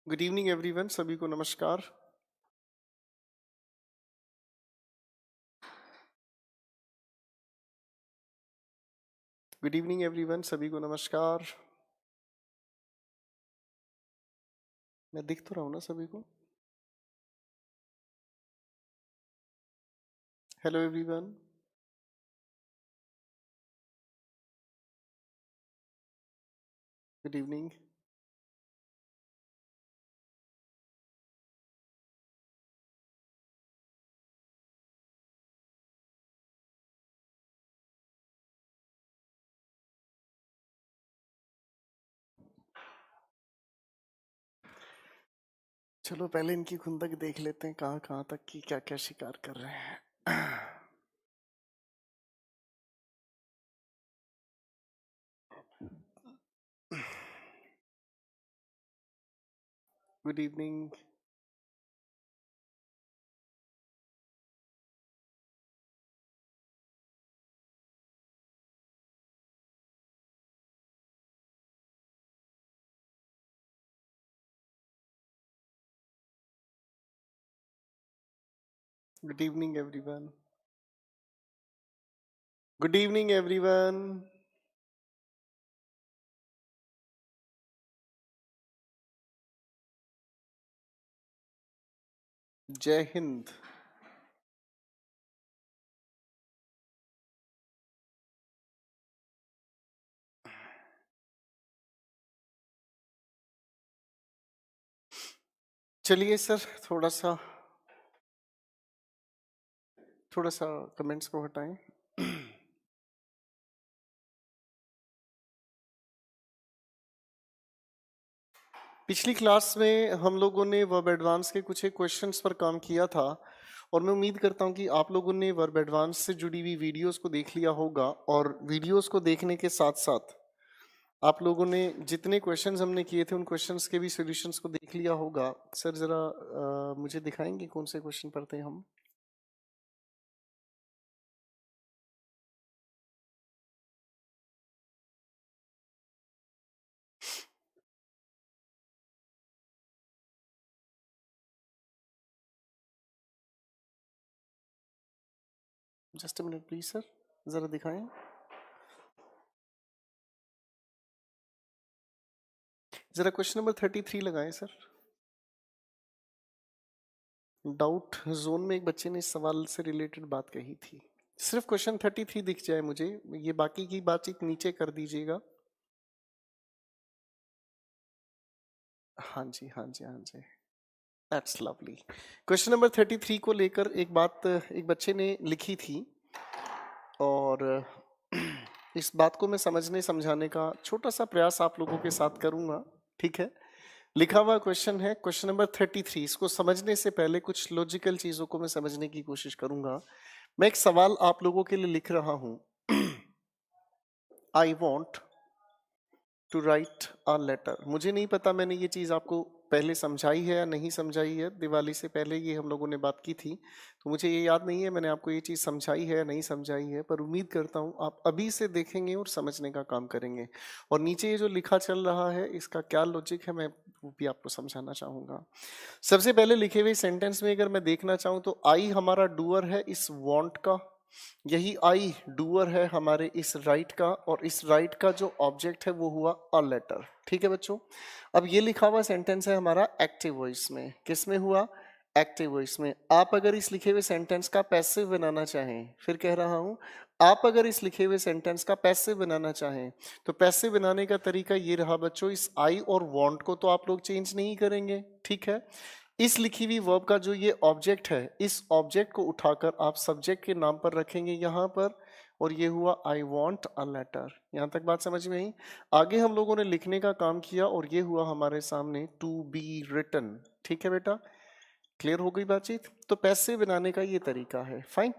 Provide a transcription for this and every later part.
Good evening everyone, सभी को नमस्कार। गुड इवनिंग एवरीवन, सभी को नमस्कार। मैं दिख तो रहा हूँ ना सभी को? Hello everyone, good evening. चलो पहले इनकी खुंदक देख लेते हैं, कहाँ कहाँ तक की क्या क्या शिकार कर रहे हैं। Good evening. Good evening everyone. Good evening everyone. जय हिंद। चलिए सर, थोड़ा सा कमेंट्स को हटाएं। पिछली क्लास में हम लोगों ने वर्ब एडवांस के कुछ एक क्वेश्चंस पर काम किया था, और मैं उम्मीद करता हूं कि आप लोगों ने वर्ब एडवांस से जुड़ी हुई वीडियोस को देख लिया होगा, और वीडियोस को देखने के साथ साथ आप लोगों ने जितने क्वेश्चंस हमने किए थे उन क्वेश्चंस के भी सॉल्यूशंस को देख लिया होगा। सर जरा मुझे दिखाएंगे कौन से क्वेश्चन पढ़ते हैं हम? Just a minute please sir, जरा दिखाएं। जरा क्वेश्चन नंबर 33 लगाएं सर। डाउट जोन में एक बच्चे ने इस सवाल से रिलेटेड बात कही थी। सिर्फ क्वेश्चन 33 दिख जाए मुझे, ये बाकी की बातचीत नीचे कर दीजिएगा। हाँ जी, हाँ जी, हाँ जी। That's lovely. क्वेश्चन नंबर 33 को लेकर एक बात एक बच्चे ने लिखी थी, और इस बात को मैं समझने समझाने का छोटा सा प्रयास आप लोगों के साथ करूंगा। ठीक है? लिखा हुआ क्वेश्चन है, क्वेश्चन नंबर 33। इसको समझने से पहले कुछ लॉजिकल चीजों को मैं समझने की कोशिश करूंगा। मैं एक सवाल आप लोगों के लिए लिख रहा हूं। I want to write a letter. मुझे नहीं पता मैंने ये चीज़ आपको पहले समझाई है या नहीं समझाई है। दिवाली से पहले ये हम लोगों ने बात की थी, तो मुझे ये याद नहीं है मैंने आपको ये चीज़ समझाई है या नहीं समझाई है, पर उम्मीद करता हूँ आप अभी से देखेंगे और समझने का काम करेंगे। और नीचे ये जो लिखा चल रहा है इसका क्या लॉजिक है मैं वो भी आपको समझाना चाहूँगा। सबसे पहले लिखे हुए सेंटेंस में अगर मैं देखना चाहूँ तो आई हमारा डूअर है इस वॉन्ट का, यही आई डूअर है हमारे इस राइट का, और इस राइट का जो ऑब्जेक्ट है वो हुआ अ लेटर। ठीक है बच्चों? अब ये लिखा हुआ सेंटेंस है हमारा एक्टिव वॉइस में। किस में हुआ? एक्टिव वॉइस में। आप अगर इस लिखे हुए सेंटेंस का पैसिव बनाना चाहें, फिर कह रहा हूं, आप अगर इस लिखे हुए सेंटेंस का पैसिव बनाना चाहें तो पैसिव बनाने का तरीका ये रहा बच्चों, इस आई और वांट को तो आप लोग चेंज नहीं करेंगे। ठीक है? इस लिखी हुई वर्ब का जो ये ऑब्जेक्ट है, इस ऑब्जेक्ट को उठाकर आप सब्जेक्ट के नाम पर रखेंगे यहां पर, और ये हुआ आई वॉन्ट अ लेटर। यहां तक बात समझ में आई? आगे हम लोगों ने लिखने का काम किया और ये हुआ हमारे सामने टू बी रिटन। ठीक है बेटा? क्लियर हो गई बातचीत? तो पैसे बनाने का ये तरीका है। फाइन।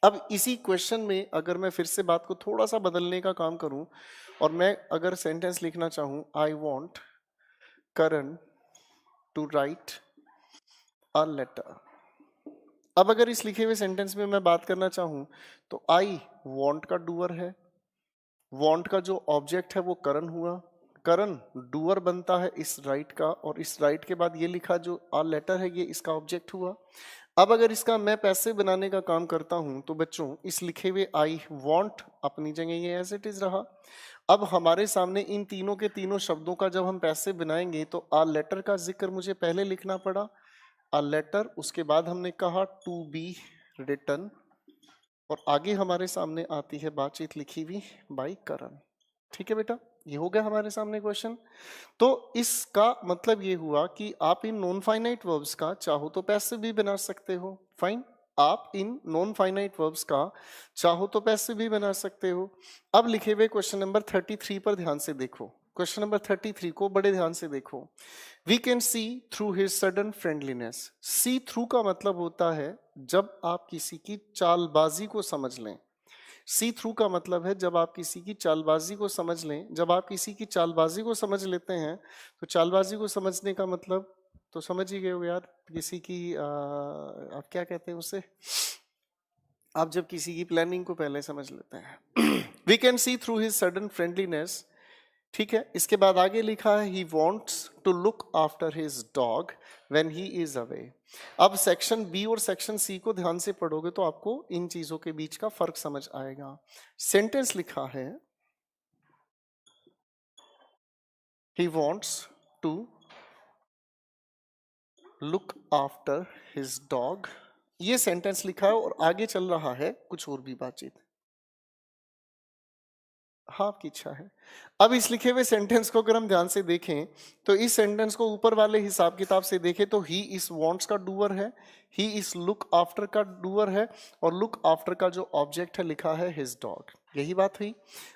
अब इसी क्वेश्चन में अगर मैं फिर से बात को थोड़ा सा बदलने का काम करूं, और मैं अगर सेंटेंस लिखना चाहूं, I want Karan to write a letter. अब अगर इस लिखे हुए सेंटेंस में मैं बात करना चाहूं तो आई वांट का डूअर है, वांट का जो ऑब्जेक्ट है वो करण हुआ, करण डूअर बनता है इस राइट का, और इस राइट के बाद ये लिखा जो आ लेटर है ये इसका ऑब्जेक्ट हुआ। अब अगर इसका मैं पैसिव बनाने का काम करता हूं तो बच्चों इस लिखे हुए आई वॉन्ट अपनी जगह ये एज इट इज रहा। अब हमारे सामने इन तीनों के तीनों शब्दों का जब हम पैसिव बनाएंगे तो आ लेटर का जिक्र मुझे पहले लिखना पड़ा, आ लेटर, उसके बाद हमने कहा टू बी रिटन, और आगे हमारे सामने आती है बातचीत लिखी हुई बाई करण। ठीक है बेटा, ये हो गया हमारे सामने क्वेश्चन। तो इसका मतलब ये हुआ कि आप इन नॉन फाइनाइट वर्ब्स का चाहो तो पैसिव भी बना सकते हो। फाइन, आप इन नॉन फाइनाइट वर्ब्स का चाहो तो पैसिव भी बना सकते हो। अब लिखे हुए क्वेश्चन नंबर 33 पर ध्यान से देखो। क्वेश्चन नंबर 33 को बड़े ध्यान से देखो। We can see through his sudden friendliness. See through का मतलब होता है जब आप किसी की चालबाजी को समझ लें। सी थ्रू का मतलब है जब आप किसी की चालबाजी को समझ लें। जब आप किसी की चालबाजी को समझ लेते हैं तो चालबाजी को समझने का मतलब तो समझ ही गए हो यार, किसी की आप क्या कहते हैं उसे, आप जब किसी की प्लानिंग को पहले समझ लेते हैं। We can see through his sudden friendliness. ठीक है, इसके बाद आगे लिखा है he wants to look after his dog when he is away. अब सेक्शन बी और सेक्शन सी को ध्यान से पढ़ोगे तो आपको इन चीजों के बीच का फर्क समझ आएगा। सेंटेंस लिखा है he wants to look after his dog, ये सेंटेंस लिखा है और आगे चल रहा है कुछ और भी बातचीत। हाँ, आपकी इच्छा है। अब इस लिखे हुए सेंटेंस को अगर हम ध्यान से देखें तो इस सेंटेंस को ऊपर वाले हिसाब किताब से देखें तो ही इस वांट्स का डूअर है, ही इस लुक आफ्टर का डूअर है, और लुक आफ्टर का जो ऑब्जेक्ट है लिखा है हिज डॉग। यही बात हुई।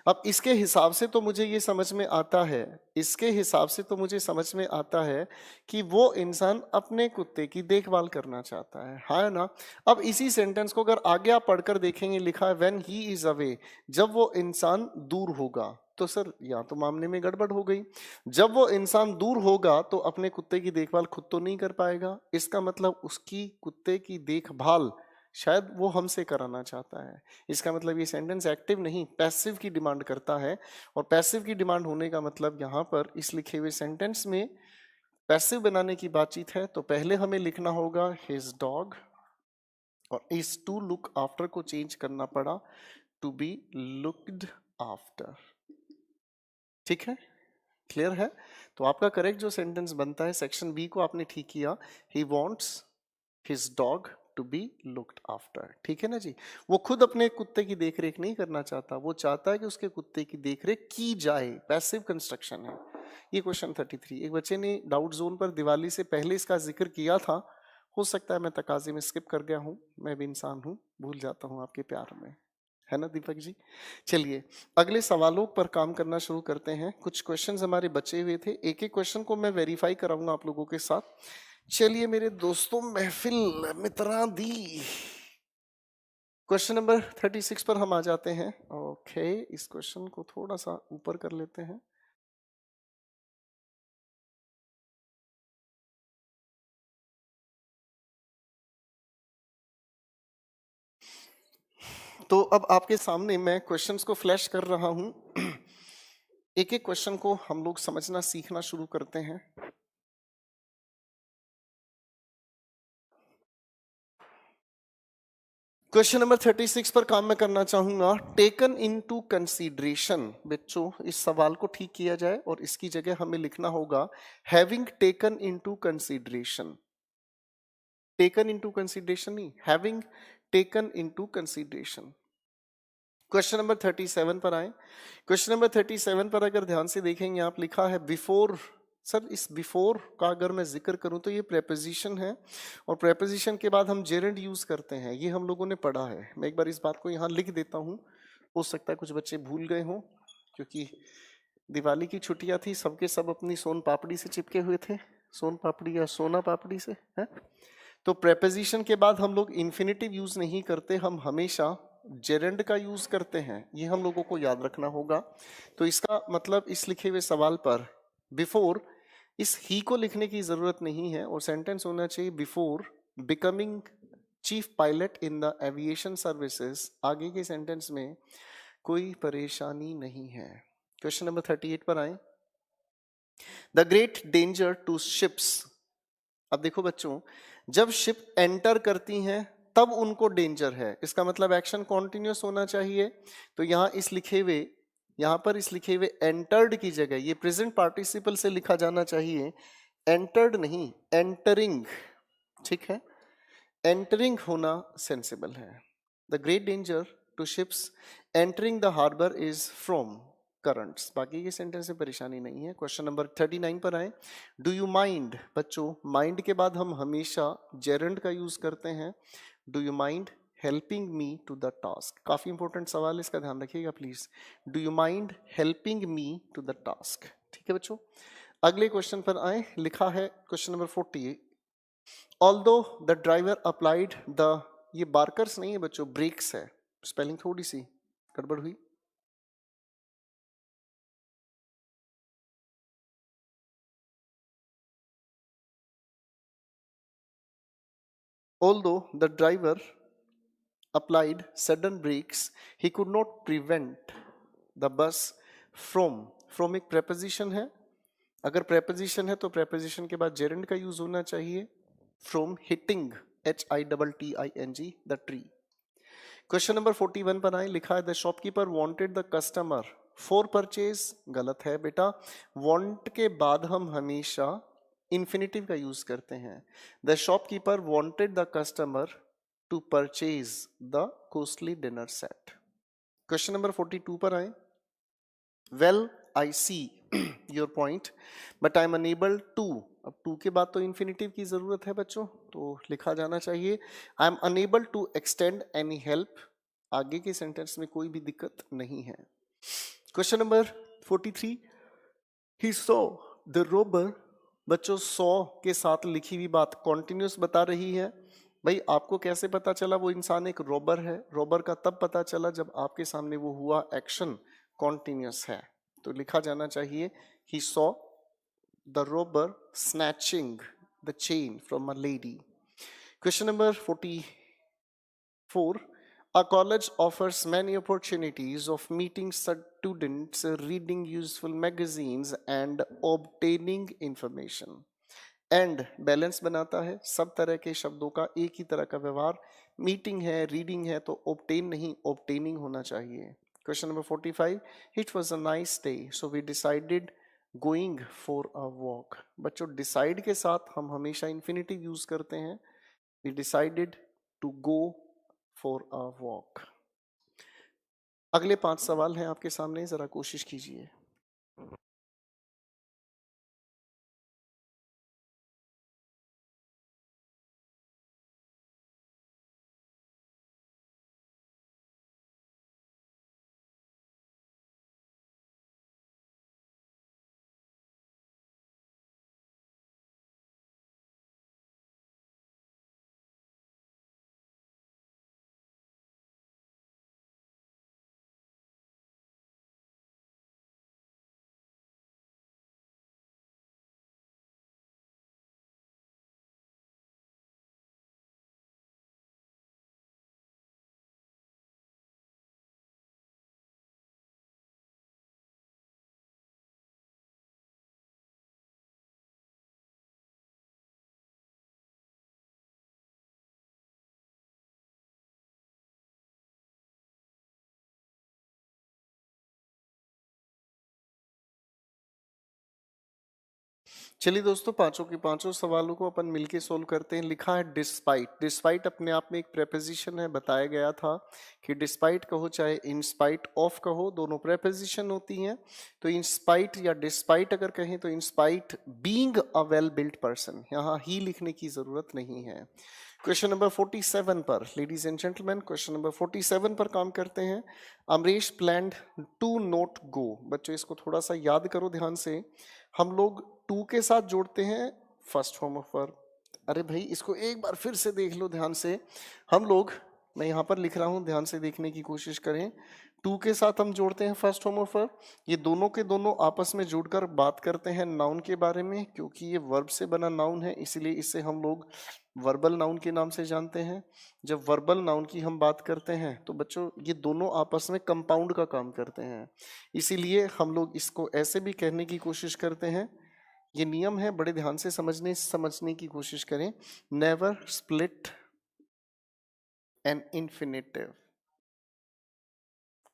अब इसके हिसाब से तो मुझे ये समझ में आता है, इसके हिसाब से तो मुझे समझ में आता है कि वो इंसान अपने कुत्ते की देखभाल करना चाहता है, हाँ ना। अब इसी सेंटेंस को अगर आगे आप पढ़कर देखेंगे, लिखा है व्हेन ही इज अवे, जब वो इंसान दूर होगा। तो सर यहाँ तो मामले में गड़बड़ हो गई। जब वो इंसान दूर होगा तो अपने कुत्ते की देखभाल खुद तो नहीं कर पाएगा, इसका मतलब उसकी कुत्ते की देखभाल शायद वो हमसे कराना चाहता है। इसका मतलब ये सेंटेंस एक्टिव नहीं पैसिव की डिमांड करता है, और पैसिव की डिमांड होने का मतलब यहाँ पर इस लिखे हुए सेंटेंस में पैसिव बनाने की बातचीत है। तो पहले हमें लिखना होगा हिज डॉग, और इस टू लुक आफ्टर को चेंज करना पड़ा टू बी लुक्ड आफ्टर। ठीक है, क्लियर है। तो आपका करेक्ट जो सेंटेंस बनता है सेक्शन बी को आपने ठीक किया, he wants his dog to be looked after. ठीक है ना जी, वो खुद अपने कुत्ते की देखरेख नहीं करना चाहता, वो चाहता है कि उसके कुत्ते की देखरेख की जाए, पैसिव कंस्ट्रक्शन है ये। क्वेश्चन 33, एक बच्चे ने डाउट जोन पर दिवाली से पहले इसका जिक्र किया था, हो सकता है मैं तकाजे में स्किप कर गया हूं, मैं भी इंसान हूं, भूल जाता हूं आपके प्यार में, है ना दीपक जी। चलिए अगले सवालों पर काम करना शुरू करते हैं। कुछ क्वेश्चंस हमारे बचे हुए थे, एक एक क्वेश्चन को मैं वेरीफाई कराऊंगा आप लोगों के साथ। चलिए मेरे दोस्तों, महफिल मित्रा दी, क्वेश्चन नंबर 36 पर हम आ जाते हैं। ओके, इस क्वेश्चन को थोड़ा सा ऊपर कर लेते हैं। तो अब आपके सामने मैं क्वेश्चंस को फ्लैश कर रहा हूं, एक एक क्वेश्चन को हम लोग समझना सीखना शुरू करते हैं। क्वेश्चन नंबर 36 पर काम मैं करना चाहूंगा, टेकन इनटू कंसीडरेशन। बच्चों इस सवाल को ठीक किया जाए और इसकी जगह हमें लिखना होगा having taken into consideration. Taken into consideration नहीं, having taken into consideration. Question number 37 पर आए। क्वेश्चन नंबर 37 पर अगर ध्यान से देखेंगे आप, लिखा है बिफोर। सर इस बिफोर का अगर मैं जिक्र करूं तो ये प्रेपोजिशन है, और प्रेपोजिशन के बाद हम जेरेंड यूज करते हैं, ये हम लोगों ने पढ़ा है। मैं एक बार इस बात को यहाँ लिख देता हूँ, हो सकता है कुछ बच्चे भूल गए हों, क्योंकि दिवाली की छुट्टियां थी, सबके सब अपनी सोन पापड़ी से चिपके हुए थे, सोन पापड़ी या सोना पापड़ी से है। तो प्रेपोजिशन के बाद हम लोग इन्फिनेटिव यूज नहीं करते, हम हमेशा जेरेंड का यूज करते हैं, ये हम लोगों को याद रखना होगा। तो इसका मतलब इस लिखे हुए सवाल पर बिफोर इस ही को लिखने की जरूरत नहीं है, और सेंटेंस होना चाहिए before becoming chief pilot in the aviation services. आगे के सेंटेंस में कोई परेशानी नहीं है। क्वेश्चन नंबर 38 पर आए। The great danger to ships. अब देखो बच्चों, जब शिप एंटर करती हैं तब उनको डेंजर है, इसका मतलब एक्शन कॉन्टिन्यूस होना चाहिए। तो यहाँ पर इस लिखे हुए एंटर्ड की जगह ये प्रेजेंट पार्टिसिपल से लिखा जाना चाहिए, एंटर्ड नहीं, एंटरिंग। ठीक है, एंटरिंग होना सेंसिबल है। The great danger to ships entering the harbour is from currents. बाकी के सेंटेंस से परेशानी नहीं है। क्वेश्चन नंबर 39 पर आए। Do you mind. बच्चों, माइंड के बाद हम हमेशा जेरंड का यूज करते हैं। Do you mind helping me to the task. काफी इंपॉर्टेंट सवाल, इसका ध्यान रखिएगा please. Do you mind helping me to the task. ठीक है बच्चों, अगले क्वेश्चन पर आए। लिखा है question number 40, although the driver applied the, ये बार्कर्स नहीं है बच्चों, ब्रेक्स है, स्पेलिंग थोड़ी सी गड़बड़ हुई। Although the driver applied sudden brakes, he could not prevent the bus from एक preposition है। अगर preposition है तो preposition के बाद gerund का यूज होना चाहिए। from hitting, HITTING, the tree। Question number 41 पर आए। लिखा है the shopkeeper wanted the customer for purchase. गलत है बेटा, वांट के बाद हम हमेशा इंफिनिटिव का यूज करते हैं। The shopkeeper wanted the customer to purchase the costly dinner set. Question number 42 पर आए। Well I see your point but I am unable to. अब टू के बाद तो इन्फिनिटिव की जरूरत है बच्चों, तो लिखा जाना चाहिए I am unable to extend any help. आगे के सेंटेंस में कोई भी दिक्कत नहीं है। Question number 43, he saw the robber. बच्चों, सॉ के साथ लिखी हुई बात कॉन्टिन्यूस बता रही है। भाई आपको कैसे पता चला वो इंसान एक रोबर है? रोबर का तब पता चला जब आपके सामने वो हुआ एक्शन कॉन्टिन्यूस है। तो लिखा जाना चाहिए he saw the robber snatching the chain from a lady। Question number 44, a college offers many opportunities of meeting students, reading useful magazines and obtaining information। And balance बनाता है सब तरह के शब्दों का एक ही तरह का व्यवहार। मीटिंग है, रीडिंग है, तो ऑब्टेन नहीं ऑब्टेनिंग होना चाहिए। Question number 45, it was a nice day so we decided going for a walk. बच्चों, डिसाइड के साथ हम हमेशा इंफिनिटिव यूज करते हैं। We decided to go for a walk. अगले 5 सवाल हैं आपके सामने, जरा कोशिश कीजिए। चलिए दोस्तों, पांचों के पांचों सवालों को अपन मिलके सोल्व करते हैं। लिखा है डिस्पाइट। डिस्पाइट अपने आप में एक प्रेपोजिशन है, बताया गया था कि डिस्पाइट कहो चाहे इन स्पाइट ऑफ कहो, दोनों प्रेपोजिशन होती हैं। तो इन स्पाइट या डिस्पाइट अगर कहें तो in spite being a well built person, यहाँ ही लिखने की जरूरत नहीं है। क्वेश्चन नंबर 47 पर, ladies and gentleman, question number 47 पर काम करते हैं। Amrish planned to not go. बच्चों, इसको थोड़ा सा याद करो ध्यान से। हम लोग टू के साथ जोड़ते हैं फर्स्ट फॉर्म ऑफ वर्ब। अरे भाई, इसको एक बार फिर से देख लो ध्यान से। हम लोग, मैं यहाँ पर लिख रहा हूँ, ध्यान से देखने की कोशिश करें। टू के साथ हम जोड़ते हैं फर्स्ट फॉर्म ऑफ वर्ब। ये दोनों के दोनों आपस में जुड़कर बात करते हैं नाउन के बारे में। क्योंकि ये वर्ब से बना नाउन है, इसलिए इसे हम लोग वर्बल नाउन के नाम से जानते हैं। जब वर्बल नाउन की हम बात करते हैं तो बच्चों, ये दोनों आपस में कंपाउंड का काम करते हैं। इसीलिए हम लोग इसको ऐसे भी कहने की कोशिश करते हैं, ये नियम है, बड़े ध्यान से समझने की कोशिश करें। Never split an infinitive.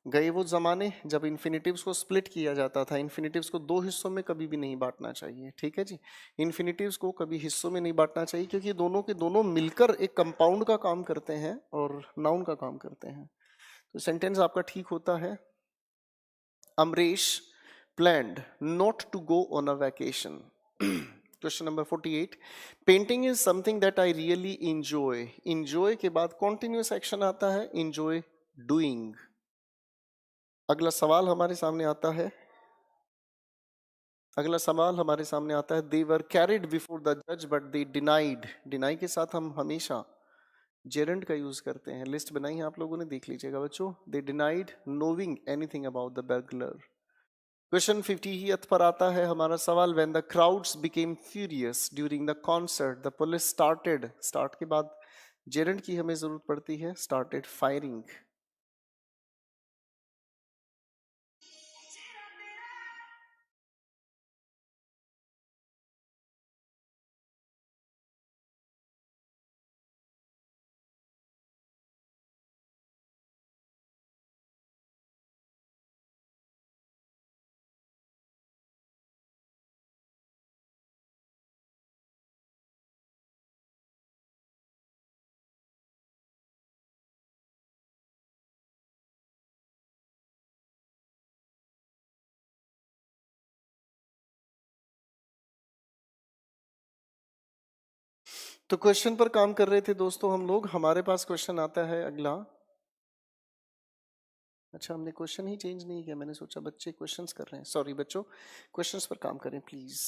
गए वो जमाने जब इन्फिनेटिव्स को स्प्लिट किया जाता था। इन्फिनेटिव्स को दो हिस्सों में कभी भी नहीं बांटना चाहिए, ठीक है जी। इन्फिनेटिव्स को कभी हिस्सों में नहीं बांटना चाहिए, क्योंकि दोनों के दोनों मिलकर एक कंपाउंड का काम करते हैं और नाउन का काम करते हैं। तो सेंटेंस आपका ठीक होता है, Amrish planned not to go on a vacation. Question number 48. Painting is something that I really enjoy. Enjoy के बाद continuous action आता है, enjoy doing. अगला सवाल हमारे सामने आता है, they were carried before the judge but they denied. deny के साथ हम हमेशा gerund का यूज करते हैं। लिस्ट बनाई है आप लोगों ने, देख लीजिएगा बच्चों। they denied knowing anything about the burglar. Question 50 पर आता है हमारा सवाल, when the crowds became furious during the concert the police started. Start के बाद gerund की हमें जरूरत पड़ती है, started firing. तो क्वेश्चन पर काम कर रहे थे दोस्तों हम लोग। हमारे पास क्वेश्चन आता है अगला। अच्छा, हमने क्वेश्चन ही चेंज नहीं किया, मैंने सोचा बच्चे क्वेश्चंस कर रहे हैं। सॉरी बच्चों, क्वेश्चंस पर काम करें प्लीज।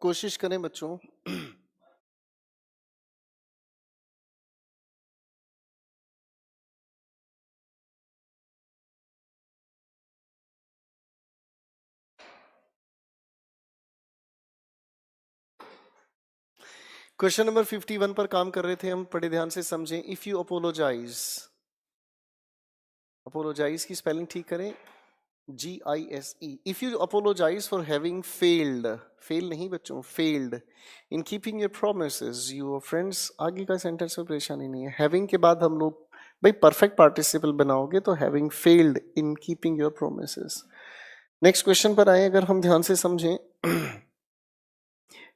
कोशिश करें बच्चों। क्वेश्चन नंबर 51 पर काम कर रहे थे हम, बड़े ध्यान से समझें। इफ यू अपोलोजाइज, अपोलोजाइज की स्पेलिंग ठीक करें, GISE. If you apologise for having failed, fail नहीं बच्चों, failed in keeping your promises, your friends, आगे का सेंटेंस में परेशानी नहीं है। हैविंग के बाद हम लोग भाई परफेक्ट पार्टिसिपल बनाओगे तो having failed in keeping your promises. Next question पर आए, अगर हम ध्यान से समझें,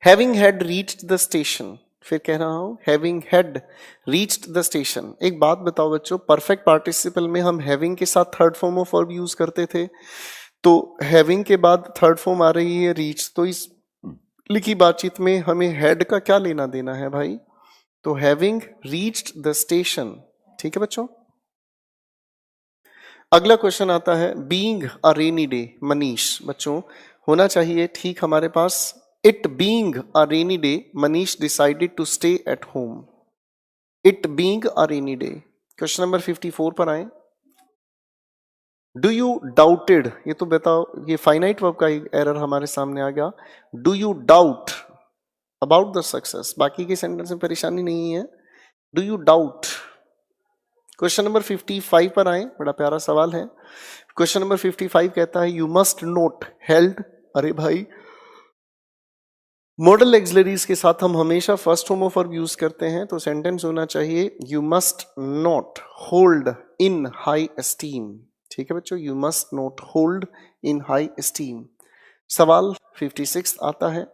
having had reached the station, फिर कह रहा हूं having had reached the station. एक बात बताओ बच्चों, परफेक्ट पार्टिसिपल में हम हैविंग के साथ third form of verb use करते थे, तो हैविंग के बाद थर्ड फॉर्म आ रही है रीच, तो इस लिखी बातचीत में हमें हैड का क्या लेना देना है भाई? तो हैविंग रीच्ड द स्टेशन, ठीक है बच्चों। अगला क्वेश्चन आता है, being a rainy day, Manish बच्चों होना चाहिए ठीक हमारे पास, it being a rainy day Manish decided to stay at home. It being a rainy day. Question number 54 पर आए, डू यू डाउटेड, ये तो बताओ, ये फाइनाइट वर्ब का एरर हमारे सामने आ गया। Do you doubt about the success, बाकी के सेंटेंस में परेशानी नहीं है। Do you doubt. Question number 55 पर आए, बड़ा प्यारा सवाल है। क्वेश्चन नंबर 55 कहता है, यू मस्ट नोट हेल्ड, अरे भाई मॉडल एक्सिलरीज के साथ हम हमेशा first form of verb use करते हैं, तो सेंटेंस होना चाहिए you must not hold in high esteem. ठीक है बच्चों, you must not hold in high esteem. सवाल 56 आता है,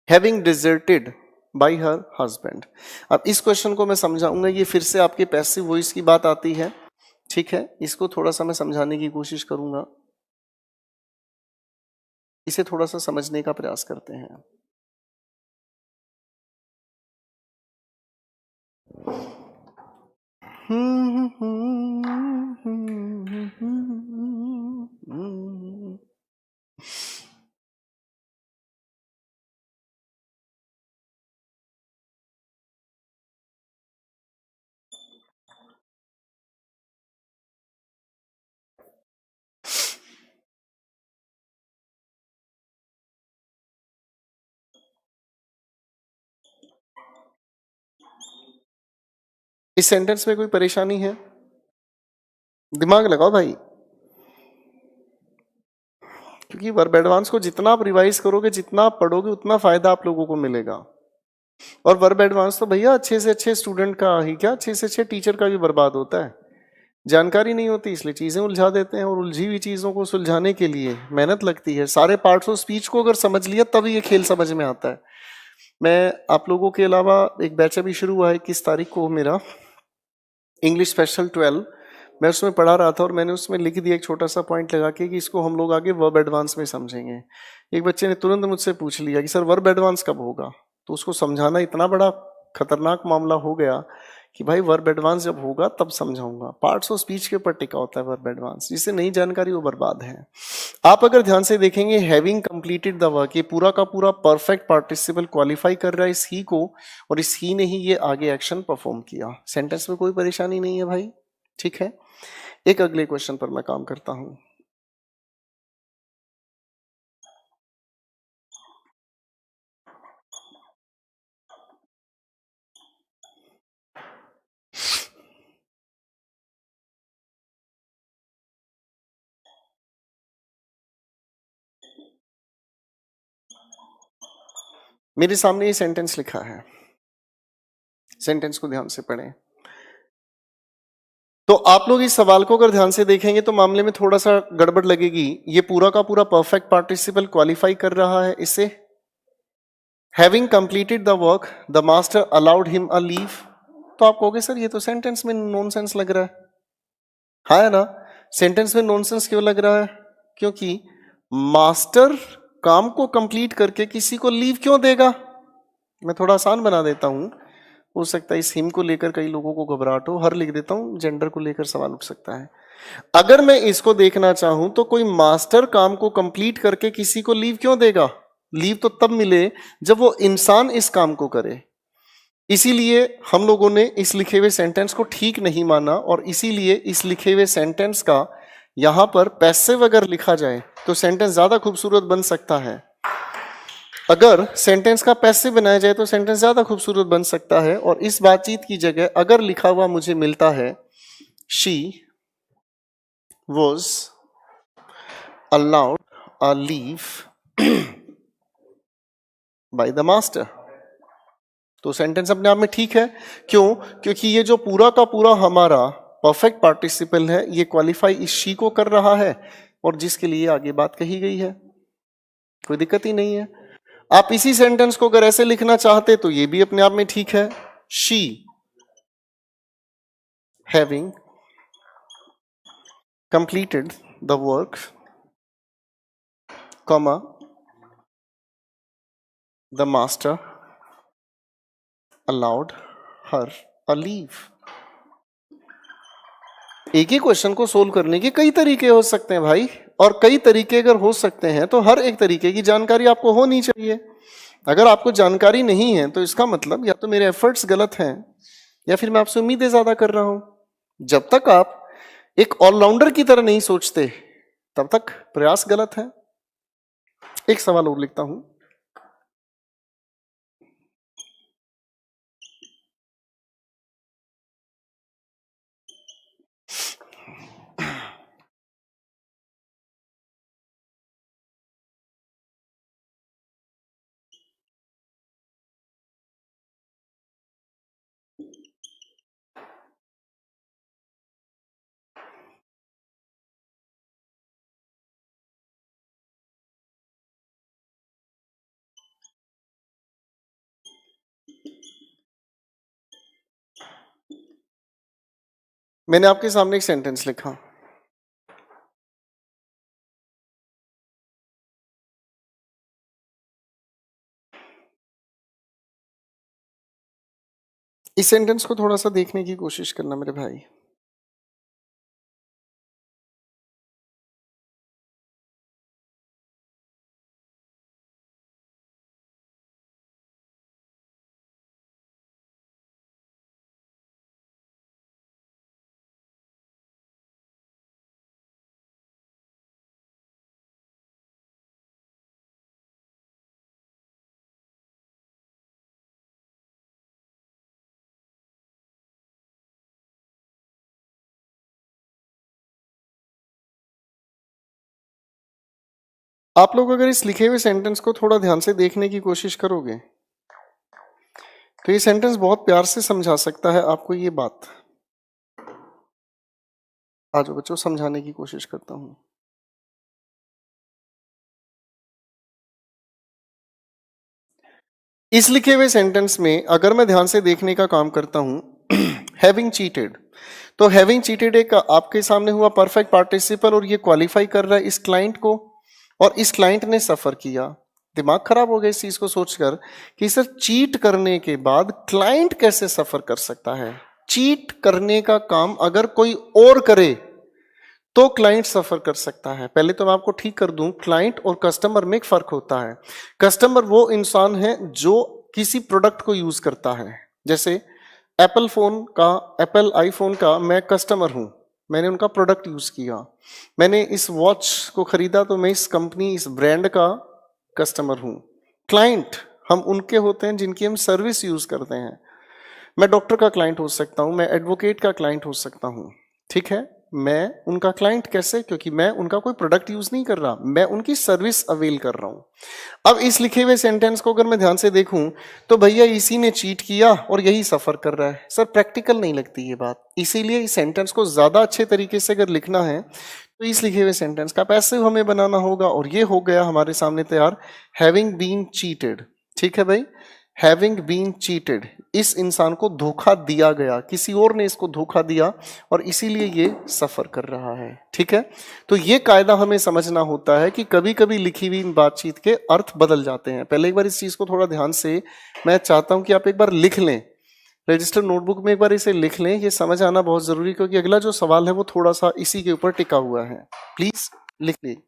having deserted by her husband. अब इस क्वेश्चन को मैं समझाऊंगा, ये फिर से आपके पैसिव वॉइस की बात आती है। ठीक है, इसको थोड़ा सा मैं समझाने की कोशिश करूंगा, इसे थोड़ा सा समझने का प्रयास करते हैं। इस सेंटेंस में कोई परेशानी है? दिमाग लगाओ भाई, क्योंकि वर्ब एडवांस को जितना आप रिवाइज करोगे, जितना आप पढ़ोगे, उतना फायदा आप लोगों को मिलेगा। और वर्ब एडवांस तो भैया अच्छे से अच्छे स्टूडेंट का ही क्या, अच्छे से अच्छे टीचर का भी बर्बाद होता है। जानकारी नहीं होती इसलिए चीजें उलझा देते हैं, और उलझी हुई चीजों को सुलझाने के लिए मेहनत लगती है। सारे पार्ट्स ऑफ स्पीच को अगर समझ लिया तब ये खेल समझ में आता है। मैं आप लोगों के अलावा, एक बैच अभी शुरू हुआ है 21 तारीख को मेरा, इंग्लिश स्पेशल 12, मैं उसमें पढ़ा रहा था और मैंने उसमें लिख दिया एक छोटा सा पॉइंट लगा के कि इसको हम लोग आगे वर्ब एडवांस में समझेंगे। एक बच्चे ने तुरंत मुझसे पूछ लिया कि सर वर्ब एडवांस कब होगा, तो उसको समझाना इतना बड़ा खतरनाक मामला हो गया कि भाई वर्ब एडवांस जब होगा तब समझाऊंगा। पार्ट्स ऑफ स्पीच के ऊपर टिका होता है वर्ब एडवांस, जिससे नई जानकारी वो बर्बाद है। आप अगर ध्यान से देखेंगे, हैविंग कंप्लीटेड द वर्क, ये पूरा का पूरा परफेक्ट पार्टिसिपल क्वालिफाई कर रहा है इस ही को, और इस ही ने ही ये आगे एक्शन परफॉर्म किया। सेंटेंस में कोई परेशानी नहीं है भाई, ठीक है। एक अगले क्वेश्चन पर मैं काम करता हूं। मेरे सामने ये सेंटेंस लिखा है, सेंटेंस को ध्यान से पढ़ें। तो आप लोग इस सवाल को अगर ध्यान से देखेंगे तो मामले में थोड़ा सा गड़बड़ लगेगी। ये पूरा का पूरा परफेक्ट पार्टिसिपल क्वालिफाई कर रहा है इसे। Having completed the work the master allowed him a leave. तो आप कहोगे सर ये तो सेंटेंस में नॉनसेंस लग रहा है। हाँ है ना, सेंटेंस में नॉनसेंस क्यों लग रहा है? क्योंकि मास्टर काम को कंप्लीट करके किसी को लीव क्यों देगा? मैं थोड़ा आसान बना देता हूं, हो सकता है इस हिम को लेकर कई लोगों को घबराहट हो, हर लिख देता हूं, जेंडर को लेकर सवाल उठ सकता है। अगर मैं इसको देखना चाहूं तो कोई मास्टर काम को कंप्लीट करके किसी को लीव क्यों देगा? लीव तो तब मिले जब वो इंसान इस काम को करे। इसीलिए हम लोगों ने इस लिखे हुए सेंटेंस को ठीक नहीं माना, और इसीलिए इस लिखे हुए सेंटेंस का यहां पर पैसिव अगर लिखा जाए तो सेंटेंस ज्यादा खूबसूरत बन सकता है। अगर सेंटेंस का पैसिव बनाया जाए तो सेंटेंस ज्यादा खूबसूरत बन सकता है। और इस बातचीत की जगह अगर लिखा हुआ मुझे मिलता है she was allowed a leave by the master, तो सेंटेंस अपने आप में ठीक है। क्यों? क्योंकि ये जो पूरा का पूरा हमारा परफेक्ट पार्टिसिपल है, ये क्वालिफाई इस शी को कर रहा है, और जिसके लिए आगे बात कही गई है, कोई दिक्कत ही नहीं है। आप इसी सेंटेंस को अगर ऐसे लिखना चाहते तो ये भी अपने आप में ठीक है। She having completed the work, comma, the master allowed her a leave। एक ही क्वेश्चन को सोल्व करने के कई तरीके हो सकते हैं भाई, और कई तरीके अगर हो सकते हैं तो हर एक तरीके की जानकारी आपको होनी चाहिए। अगर आपको जानकारी नहीं है तो इसका मतलब या तो मेरे एफर्ट्स गलत हैं, या फिर मैं आपसे उम्मीदें ज्यादा कर रहा हूं। जब तक आप एक ऑलराउंडर की तरह नहीं सोचते तब तक प्रयास गलत है। एक सवाल और लिखता हूं, मैंने आपके सामने एक सेंटेंस लिखा, इस सेंटेंस को थोड़ा सा देखने की कोशिश करना मेरे भाई। आप लोग अगर इस लिखे हुए सेंटेंस को थोड़ा ध्यान से देखने की कोशिश करोगे तो ये सेंटेंस बहुत प्यार से समझा सकता है आपको ये बात। आ जाओ बच्चों, समझाने की कोशिश करता हूं। इस लिखे हुए सेंटेंस में अगर मैं ध्यान से देखने का काम करता हूं, हैविंग चीटेड, तो हैविंग चीटेड एक आपके सामने हुआ परफेक्ट पार्टिसिपल और ये क्वालिफाई कर रहा है इस क्लाइंट को, और इस क्लाइंट ने सफर किया। दिमाग खराब हो गया इस चीज को सोचकर कि सर चीट करने के बाद क्लाइंट कैसे सफर कर सकता है। चीट करने का काम अगर कोई और करे तो क्लाइंट सफर कर सकता है। पहले तो मैं आपको ठीक कर दूं, क्लाइंट और कस्टमर में एक फर्क होता है। कस्टमर वो इंसान है जो किसी प्रोडक्ट को यूज करता है। जैसे एप्पल फोन का, एप्पल आईफोन का मैं कस्टमर हूं, मैंने उनका प्रोडक्ट यूज किया। मैंने इस वॉच को खरीदा तो मैं इस कंपनी, इस ब्रांड का कस्टमर हूं। क्लाइंट हम उनके होते हैं जिनकी हम सर्विस यूज करते हैं। मैं डॉक्टर का क्लाइंट हो सकता हूं, मैं एडवोकेट का क्लाइंट हो सकता हूं। ठीक है, मैं उनका क्लाइंट कैसे? क्योंकि मैं उनका कोई प्रोडक्ट यूज नहीं कर रहा, मैं उनकी सर्विस अवेल कर रहा हूं। अब इस लिखे हुए सेंटेंस को अगर मैं ध्यान से देखूं तो भैया इसी ने चीट किया और यही सफर कर रहा है। सर प्रैक्टिकल नहीं लगती ये बात, इसीलिए इस सेंटेंस को ज्यादा अच्छे तरीके से अगर लिखना है तो इस लिखे हुए सेंटेंस का पैसिव हमें बनाना होगा, और ये हो गया हमारे सामने तैयार, हैविंग बीन चीटेड। ठीक है भाई, हैविंग बीन चीटेड, इस इंसान को धोखा दिया गया, किसी और ने इसको धोखा दिया और इसीलिए ये सफर कर रहा है। ठीक है, तो ये कायदा हमें समझना होता है कि कभी कभी लिखी हुई इन बातचीत के अर्थ बदल जाते हैं। पहले एक बार इस चीज को थोड़ा ध्यान से, मैं चाहता हूं कि आप एक बार लिख लें, रजिस्टर नोटबुक में एक बार इसे लिख लें, ये समझ आना बहुत जरूरी, क्योंकि अगला जो सवाल है वो थोड़ा सा इसी के ऊपर टिका हुआ है। प्लीज लिख लीजिए।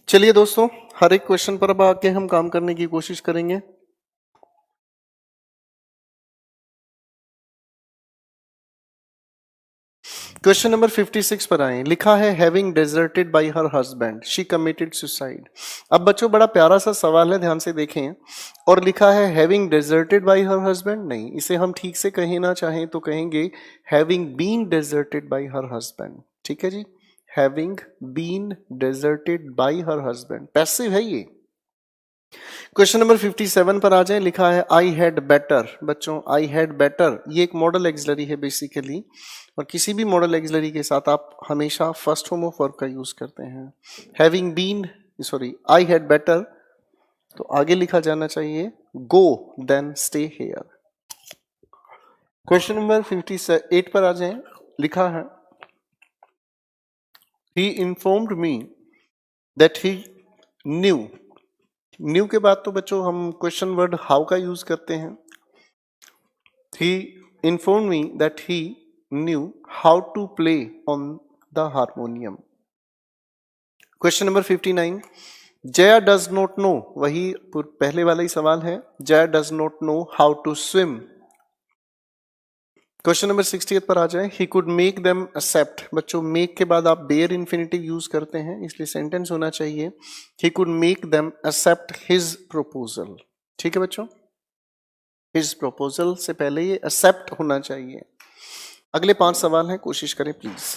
चलिए दोस्तों, हर एक क्वेश्चन पर अब आके हम काम करने की कोशिश करेंगे। क्वेश्चन नंबर 56 पर आए। लिखा है having deserted by her husband she committed suicide. अब बच्चों बड़ा प्यारा सा सवाल है, ध्यान से देखें। और लिखा है having deserted by her husband, नहीं, इसे हम ठीक से कहना चाहें तो कहेंगे having been deserted by her husband. ठीक है जी, having been deserted by her husband, passive है ये। क्वेश्चन नंबर 57 पर आ जाए। लिखा है आई हैड बेटर। बच्चों आई हैड बेटर ये एक मॉडल एक्सिलरी है बेसिकली, और किसी भी मॉडल एक्सिलरी के साथ आप हमेशा फर्स्ट फॉर्म ऑफ वर्ब का यूज करते हैं। Having been, sorry, I had better, तो आगे लिखा जाना चाहिए go then stay here. Question number 58 पर आ जाए। लिखा है he informed me that he knew. Knew के बाद तो बच्चों हम क्वेश्चन वर्ड हाउ का यूज करते हैं। He informed me that he knew how to play on the harmonium. Question number 59। Jaya does not know, वही पहले वाला ही सवाल है। Jaya does not know how to swim. Question number 68 पर आ जाए। He could make them accept. बच्चों मेक के बाद आप बेयर इन्फिनिटिव यूज करते हैं, इसलिए सेंटेंस होना चाहिए he could make them accept his proposal. ठीक है बच्चों, हिज प्रपोजल से पहले ये एक्सेप्ट होना चाहिए। अगले 5 सवाल हैं, कोशिश करें प्लीज।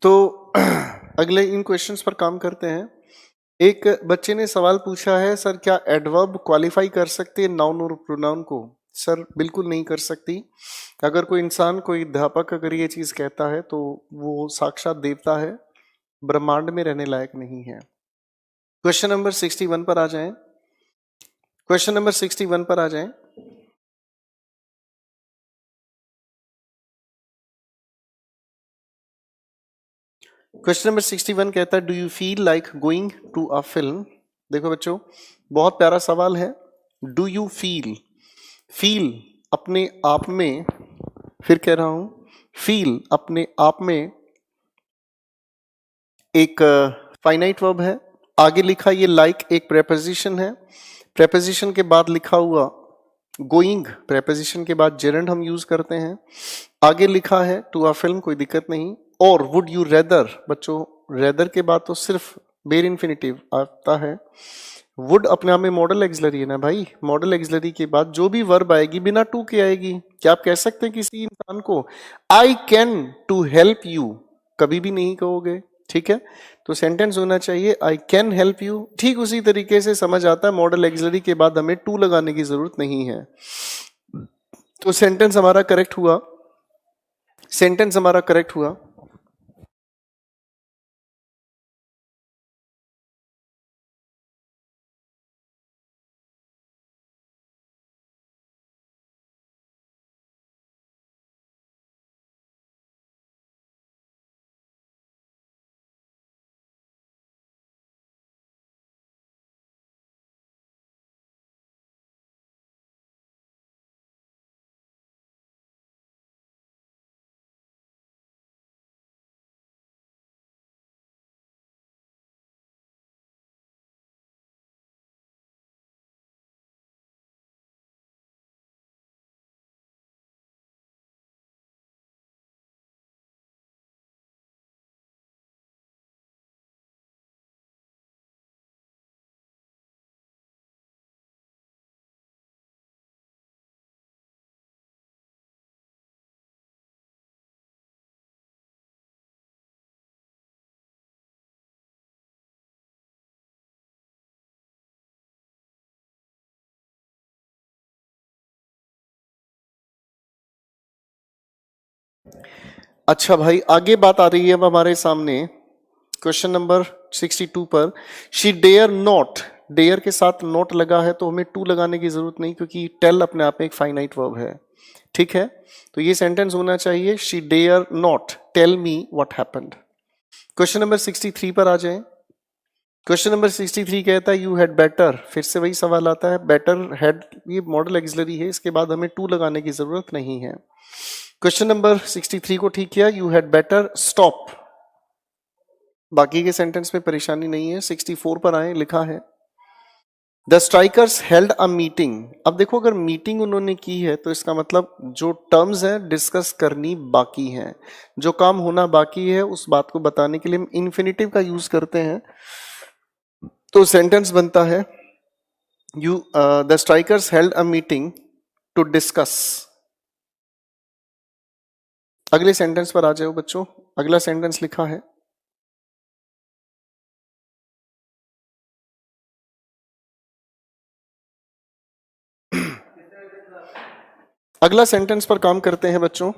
तो अगले इन क्वेश्चंस पर काम करते हैं। एक बच्चे ने सवाल पूछा है, सर क्या एडवर्ब क्वालिफाई कर सकते हैं नाउन और प्रोनाउन को? सर बिल्कुल नहीं कर सकती। अगर कोई इंसान, कोई अध्यापक अगर ये चीज कहता है तो वो साक्षात देवता है, ब्रह्मांड में रहने लायक नहीं है। क्वेश्चन नंबर 61 पर आ जाएं। क्वेश्चन नंबर 61 पर आ जाएं। क्वेश्चन नंबर 61 कहता है do you feel like going to a film? देखो बच्चों, बहुत प्यारा सवाल है। डू यू फील, फील अपने आप में, फिर कह रहा हूं, फील अपने आप में एक फाइनाइट वर्ब है। आगे लिखा ये लाइक एक प्रेपोजिशन है। प्रेपोजिशन के बाद लिखा हुआ गोइंग, प्रेपोजिशन के बाद जेरेंड हम यूज करते हैं। आगे लिखा है टू अ फिल्म, कोई दिक्कत नहीं। और वुड यू रेदर, बच्चों रेदर के बाद तो सिर्फ बेर इन्फिनिटिव आता है। वुड अपने आप में मॉडल एक्सिलरी है ना भाई, मॉडल एक्सिलरी के बाद जो भी वर्ब आएगी बिना टू के आएगी। क्या आप कह सकते हैं किसी इंसान को I can to help you? कभी भी नहीं कहोगे। ठीक है, तो सेंटेंस होना चाहिए आई कैन हेल्प यू। ठीक उसी तरीके से समझ आता है मॉडल एक्सिलरी के बाद हमें टू लगाने की जरूरत नहीं है। तो सेंटेंस हमारा करेक्ट हुआ, सेंटेंस हमारा करेक्ट हुआ। अच्छा भाई, आगे बात आ रही है अब हमारे सामने क्वेश्चन नंबर 62 पर। शी डेयर नॉट, डेयर के साथ नॉट लगा है तो हमें टू लगाने की जरूरत नहीं, क्योंकि टेल अपने आप में एक फाइनाइट वर्ब है। ठीक है, तो ये सेंटेंस होना चाहिए, she dare not tell me what happened. Question number 63 पर आ जाए। क्वेश्चन नंबर 63 कहता है यू हैड बेटर, फिर से वही सवाल आता है, बेटर हैड ये मॉडल एक्सिलरी है, इसके बाद हमें टू लगाने की जरूरत नहीं है। क्वेश्चन नंबर 63 को ठीक किया, यू हैड बेटर स्टॉप, बाकी के सेंटेंस में परेशानी नहीं है। 64 पर आए, लिखा है the strikers held a meeting. अब देखो, अगर मीटिंग उन्होंने की है तो इसका मतलब जो टर्म्स है डिस्कस करनी बाकी है, जो काम होना बाकी है उस बात को बताने के लिए हम इन्फिनेटिव का यूज करते हैं। तो सेंटेंस बनता है you the strikers held a meeting to discuss. अगले सेंटेंस पर आ जाओ बच्चों। अगला सेंटेंस लिखा है अगला सेंटेंस पर काम करते हैं बच्चों।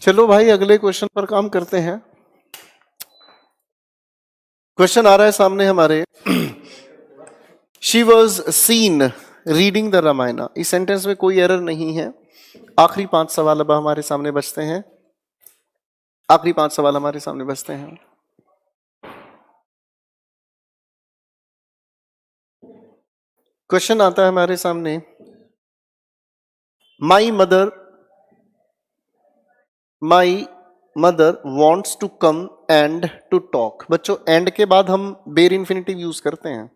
चलो भाई, अगले क्वेश्चन पर काम करते हैं। क्वेश्चन आ रहा है सामने हमारे, she was seen reading the Ramayana. इस सेंटेंस में कोई एरर नहीं है। आखिरी 5 सवाल अब हमारे सामने बचते हैं। आखिरी 5 सवाल हमारे सामने बचते हैं। क्वेश्चन आता है हमारे सामने, my mother wants to come and to talk. बच्चों, एंड के बाद हम बेर इन्फिनिटिव यूज करते हैं,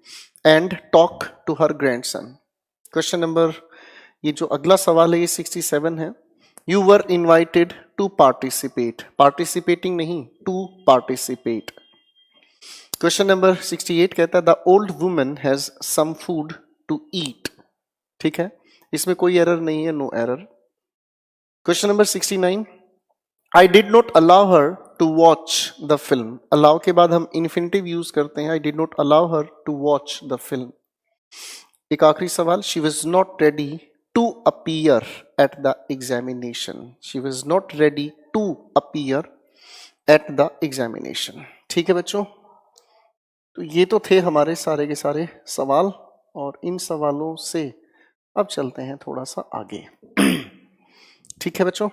and talk to her grandson. Question number, ये जो अगला सवाल है ये 67 है। You were invited to participate, participating नहीं, टू पार्टिसिपेट। क्वेश्चन नंबर 68 कहता है the old woman has some food to eat. ठीक है, इसमें कोई एरर नहीं है, no error. Question number 69, I did not allow her to watch the film. Allow के बाद हम इन्फिनिटिव यूज करते हैं, I did not allow her to watch the film. एक आखिरी सवाल, she was not ready to appear at the examination. She was not ready to appear at the examination. ठीक है बच्चों, तो ये तो थे हमारे सारे के सारे सवाल, और इन सवालों से अब चलते हैं थोड़ा सा आगे। ठीक है बच्चों,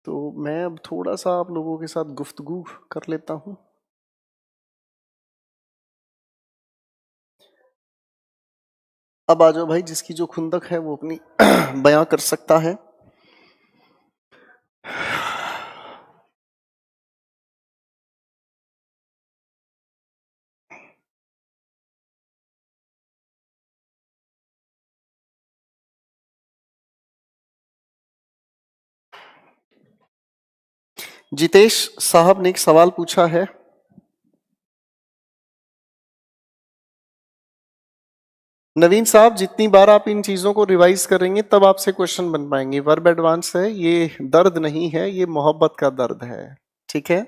तो मैं अब थोड़ा सा आप लोगों के साथ गुफ्तगू कर लेता हूं। अब आ जाओ भाई, जिसकी जो खुंदक है वो अपनी बयां कर सकता है। जितेश साहब ने एक सवाल पूछा है, नवीन साहब जितनी बार आप इन चीजों को रिवाइज करेंगे तब आपसे क्वेश्चन बन पाएंगे। वर्ब एडवांस है, ये दर्द नहीं है, ये मोहब्बत का दर्द है। ठीक है,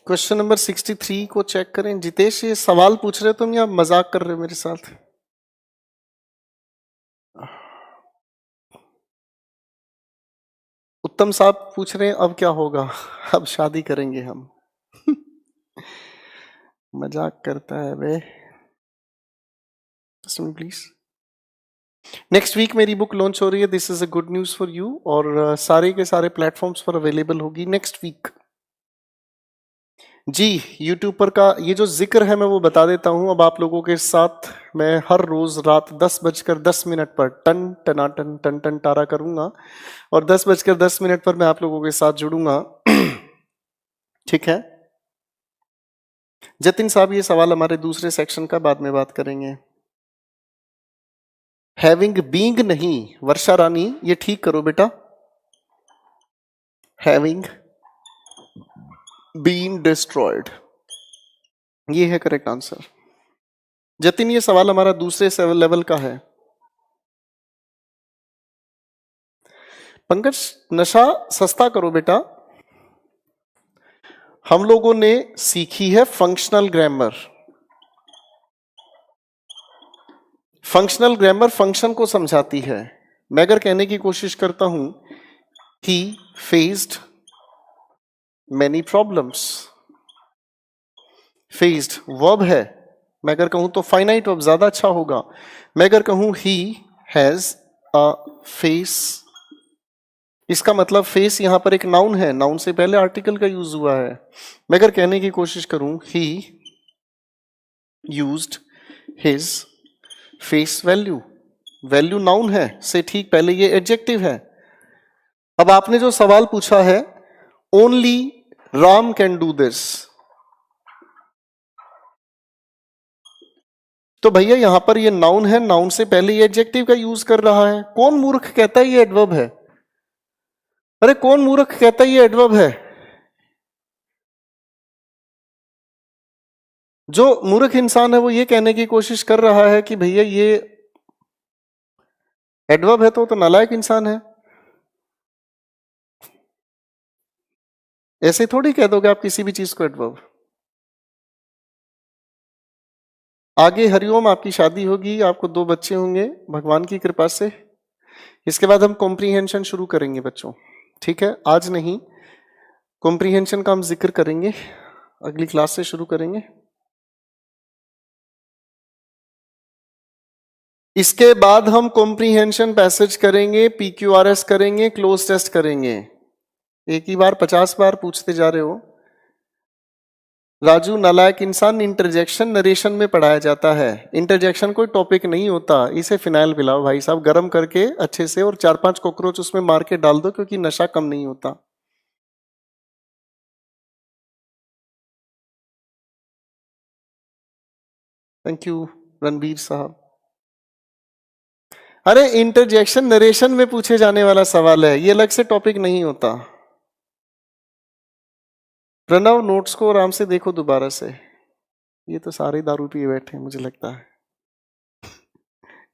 क्वेश्चन नंबर 63 को चेक करें। जितेश, ये सवाल पूछ रहे तुम या मजाक कर रहे हो मेरे साथ? उत्तम साहब पूछ रहे हैं अब क्या होगा? अब शादी करेंगे हम। मजाक करता है बे। प्लीज। नेक्स्ट वीक मेरी बुक लॉन्च हो रही है, this is a good news for you, और सारे के सारे प्लेटफॉर्म्स पर अवेलेबल होगी नेक्स्ट वीक। जी, यूट्यूब पर का ये जो जिक्र है मैं वो बता देता हूं अब आप लोगों के साथ। मैं हर रोज रात 10:10 पर टन टनाटन टन टन टारा करूंगा, और 10:10 पर मैं आप लोगों के साथ जुड़ूंगा। ठीक है जतिन साहब, ये सवाल हमारे दूसरे सेक्शन का, बाद में बात करेंगे। हैविंग बीइंग नहीं, वर्षा रानी ये ठीक करो बेटा। हैविंग बीन डिस्ट्रॉयड, ये है करेक्ट आंसर। जतिन, ये सवाल हमारा दूसरे लेवल का है। पंकज, नशा सस्ता करो बेटा। हम लोगों ने सीखी है functional grammar. Functional grammar function को समझाती है। मैं अगर कहने की कोशिश करता हूं ही faced many problems, faced verb है। मैं अगर कहूं तो फाइनाइट वर्ब ज्यादा अच्छा होगा। मैं अगर कहूं ही हैज अ फेस, इसका मतलब फेस यहां पर एक नाउन है, नाउन से पहले आर्टिकल का यूज हुआ है। मैं अगर कहने की कोशिश करूं ही used his face value, value noun है से ठीक पहले ये एडजेक्टिव है। अब आपने जो सवाल पूछा है only Ram can do this, तो भैया यहां पर ये नाउन है, नाउन से पहले ये एडजेक्टिव का यूज कर रहा है। कौन मूर्ख कहता है ये एडवर्ब है? अरे कौन मूर्ख कहता है ये एडवर्ब है? जो मूर्ख इंसान है वो ये कहने की कोशिश कर रहा है कि भैया ये एडवर्ब है, तो नालायक इंसान है। ऐसे थोड़ी कह दोगे आप किसी भी चीज को एडवर्ब। आगे हरिओम आपकी शादी होगी, आपको 2 बच्चे होंगे भगवान की कृपा से। इसके बाद हम कॉम्प्रीहेंशन शुरू करेंगे बच्चों। ठीक है, आज नहीं, कॉम्प्रीहेंशन का हम जिक्र करेंगे, अगली क्लास से शुरू करेंगे। इसके बाद हम कॉम्प्रीहेंशन पैसेज करेंगे, पीक्यूआरएस करेंगे, क्लोज टेस्ट करेंगे। एक ही बार 50 बार पूछते जा रहे हो। राजू नालायक इंसान इंटरजेक्शन नरेशन में पढ़ाया जाता है। इंटरजेक्शन कोई टॉपिक नहीं होता, इसे फिनाइल पिलाओ भाई साहब गर्म करके अच्छे से, और 4-5 कॉकरोच उसमें मार के डाल दो, क्योंकि नशा कम नहीं होता। थैंक यू रणबीर साहब। अरे इंटरजेक्शन नरेशन में पूछे जाने वाला सवाल है, ये अलग से टॉपिक नहीं होता। प्रणव, नोट्स को आराम से देखो दोबारा से। ये तो सारे दारू पिए बैठे हैं मुझे लगता है।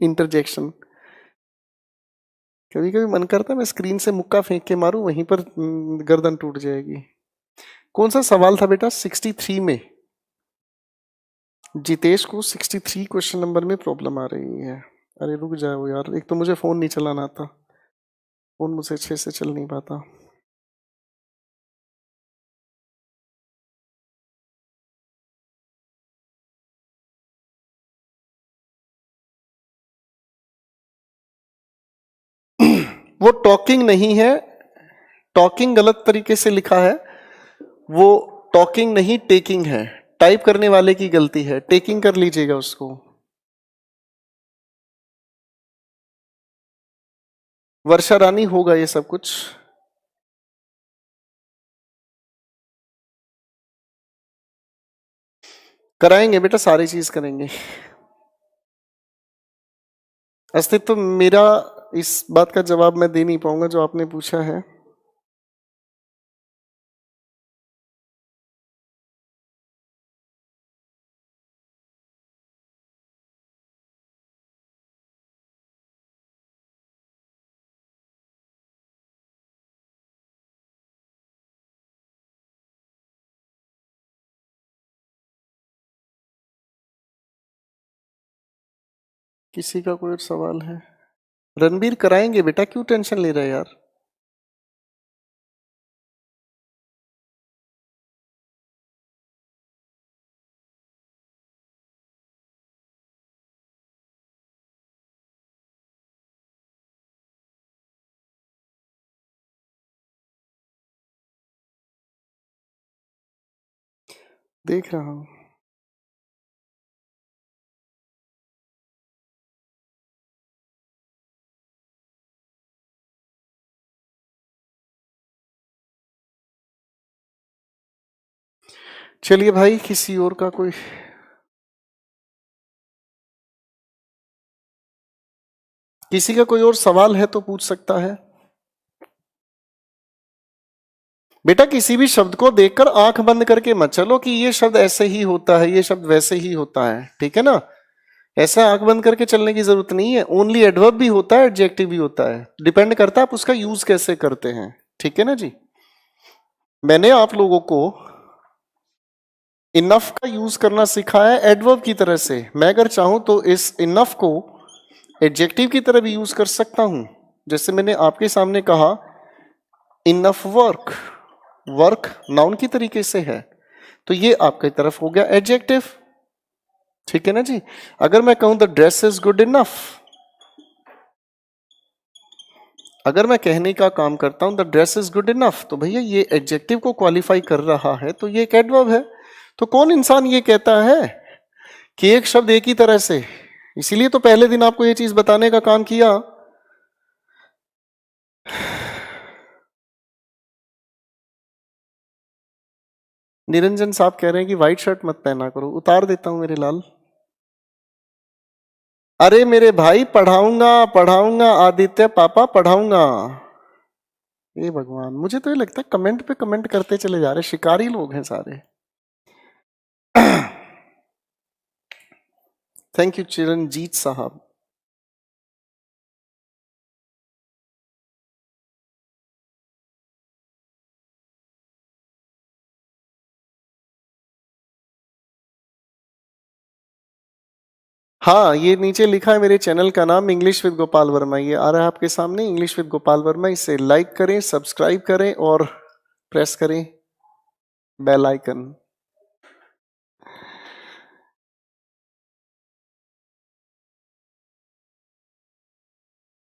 इंटरजेक्शन, कभी कभी मन करता है मैं स्क्रीन से मुक्का फेंक के मारूं, वहीं पर गर्दन टूट जाएगी। कौन सा सवाल था बेटा 63 में? जितेश को 63 क्वेश्चन नंबर में प्रॉब्लम आ रही है। अरे रुक जाओ यार, एक तो मुझे फोन नहीं चलाना आता, फोन मुझसे अच्छे से चल नहीं पाता। वो टॉकिंग नहीं है, टॉकिंग गलत तरीके से लिखा है। वो टॉकिंग नहीं टेकिंग है, टाइप करने वाले की गलती है, टेकिंग कर लीजिएगा उसको। वर्षा रानी होगा ये सब कुछ। कराएंगे बेटा, सारी चीज करेंगे। अस्तित्व मेरा इस बात का जवाब मैं दे नहीं पाऊंगा जो आपने पूछा है। किसी का कोई और सवाल है? रणबीर कराएंगे बेटा, क्यों टेंशन ले रहे यार? देख रहा हूं। चलिए भाई, किसी और का कोई, किसी का कोई और सवाल है तो पूछ सकता है। बेटा किसी भी शब्द को देखकर आंख बंद करके मत चलो कि ये शब्द ऐसे ही होता है, ये शब्द वैसे ही होता है, ठीक है ना? ऐसा आंख बंद करके चलने की जरूरत नहीं है। ओनली एडवर्ब भी होता है, एडजेक्टिव भी होता है, डिपेंड करता है आप उसका यूज कैसे करते हैं, ठीक है ना जी? मैंने आप लोगों को इनफ का यूज करना सिखाया है एडवर्ब की तरह से। मैं अगर चाहूं तो इस इनफ को एडजेक्टिव की तरह भी यूज कर सकता हूं। जैसे मैंने आपके सामने कहा इनफ वर्क, वर्क नाउन की तरीके से है, तो ये आपकी तरफ हो गया एडजेक्टिव, ठीक है ना जी? अगर मैं कहूं the dress is good enough, अगर मैं कहने का काम करता हूं the dress is good enough, तो भैया ये एडजेक्टिव को क्वालिफाई कर रहा है, तो ये एक एडवर्ब है। तो कौन इंसान ये कहता है कि एक शब्द एक ही तरह से? इसीलिए तो पहले दिन आपको ये चीज बताने का काम किया। निरंजन साहब कह रहे हैं कि व्हाइट शर्ट मत पहना करो, उतार देता हूं मेरे लाल। अरे मेरे भाई पढ़ाऊंगा पढ़ाऊंगा, आदित्य पापा पढ़ाऊंगा। ये भगवान, मुझे तो ये लगता है कमेंट पे कमेंट करते चले जा रहे, शिकारी लोग हैं सारे। थैंक यू चिरंजीत साहब। हाँ, ये नीचे लिखा है मेरे चैनल का नाम इंग्लिश विद गोपाल वर्मा, ये आ रहा है आपके सामने, इंग्लिश विद गोपाल वर्मा। इसे लाइक करें, सब्सक्राइब करें और प्रेस करें बेल आइकन।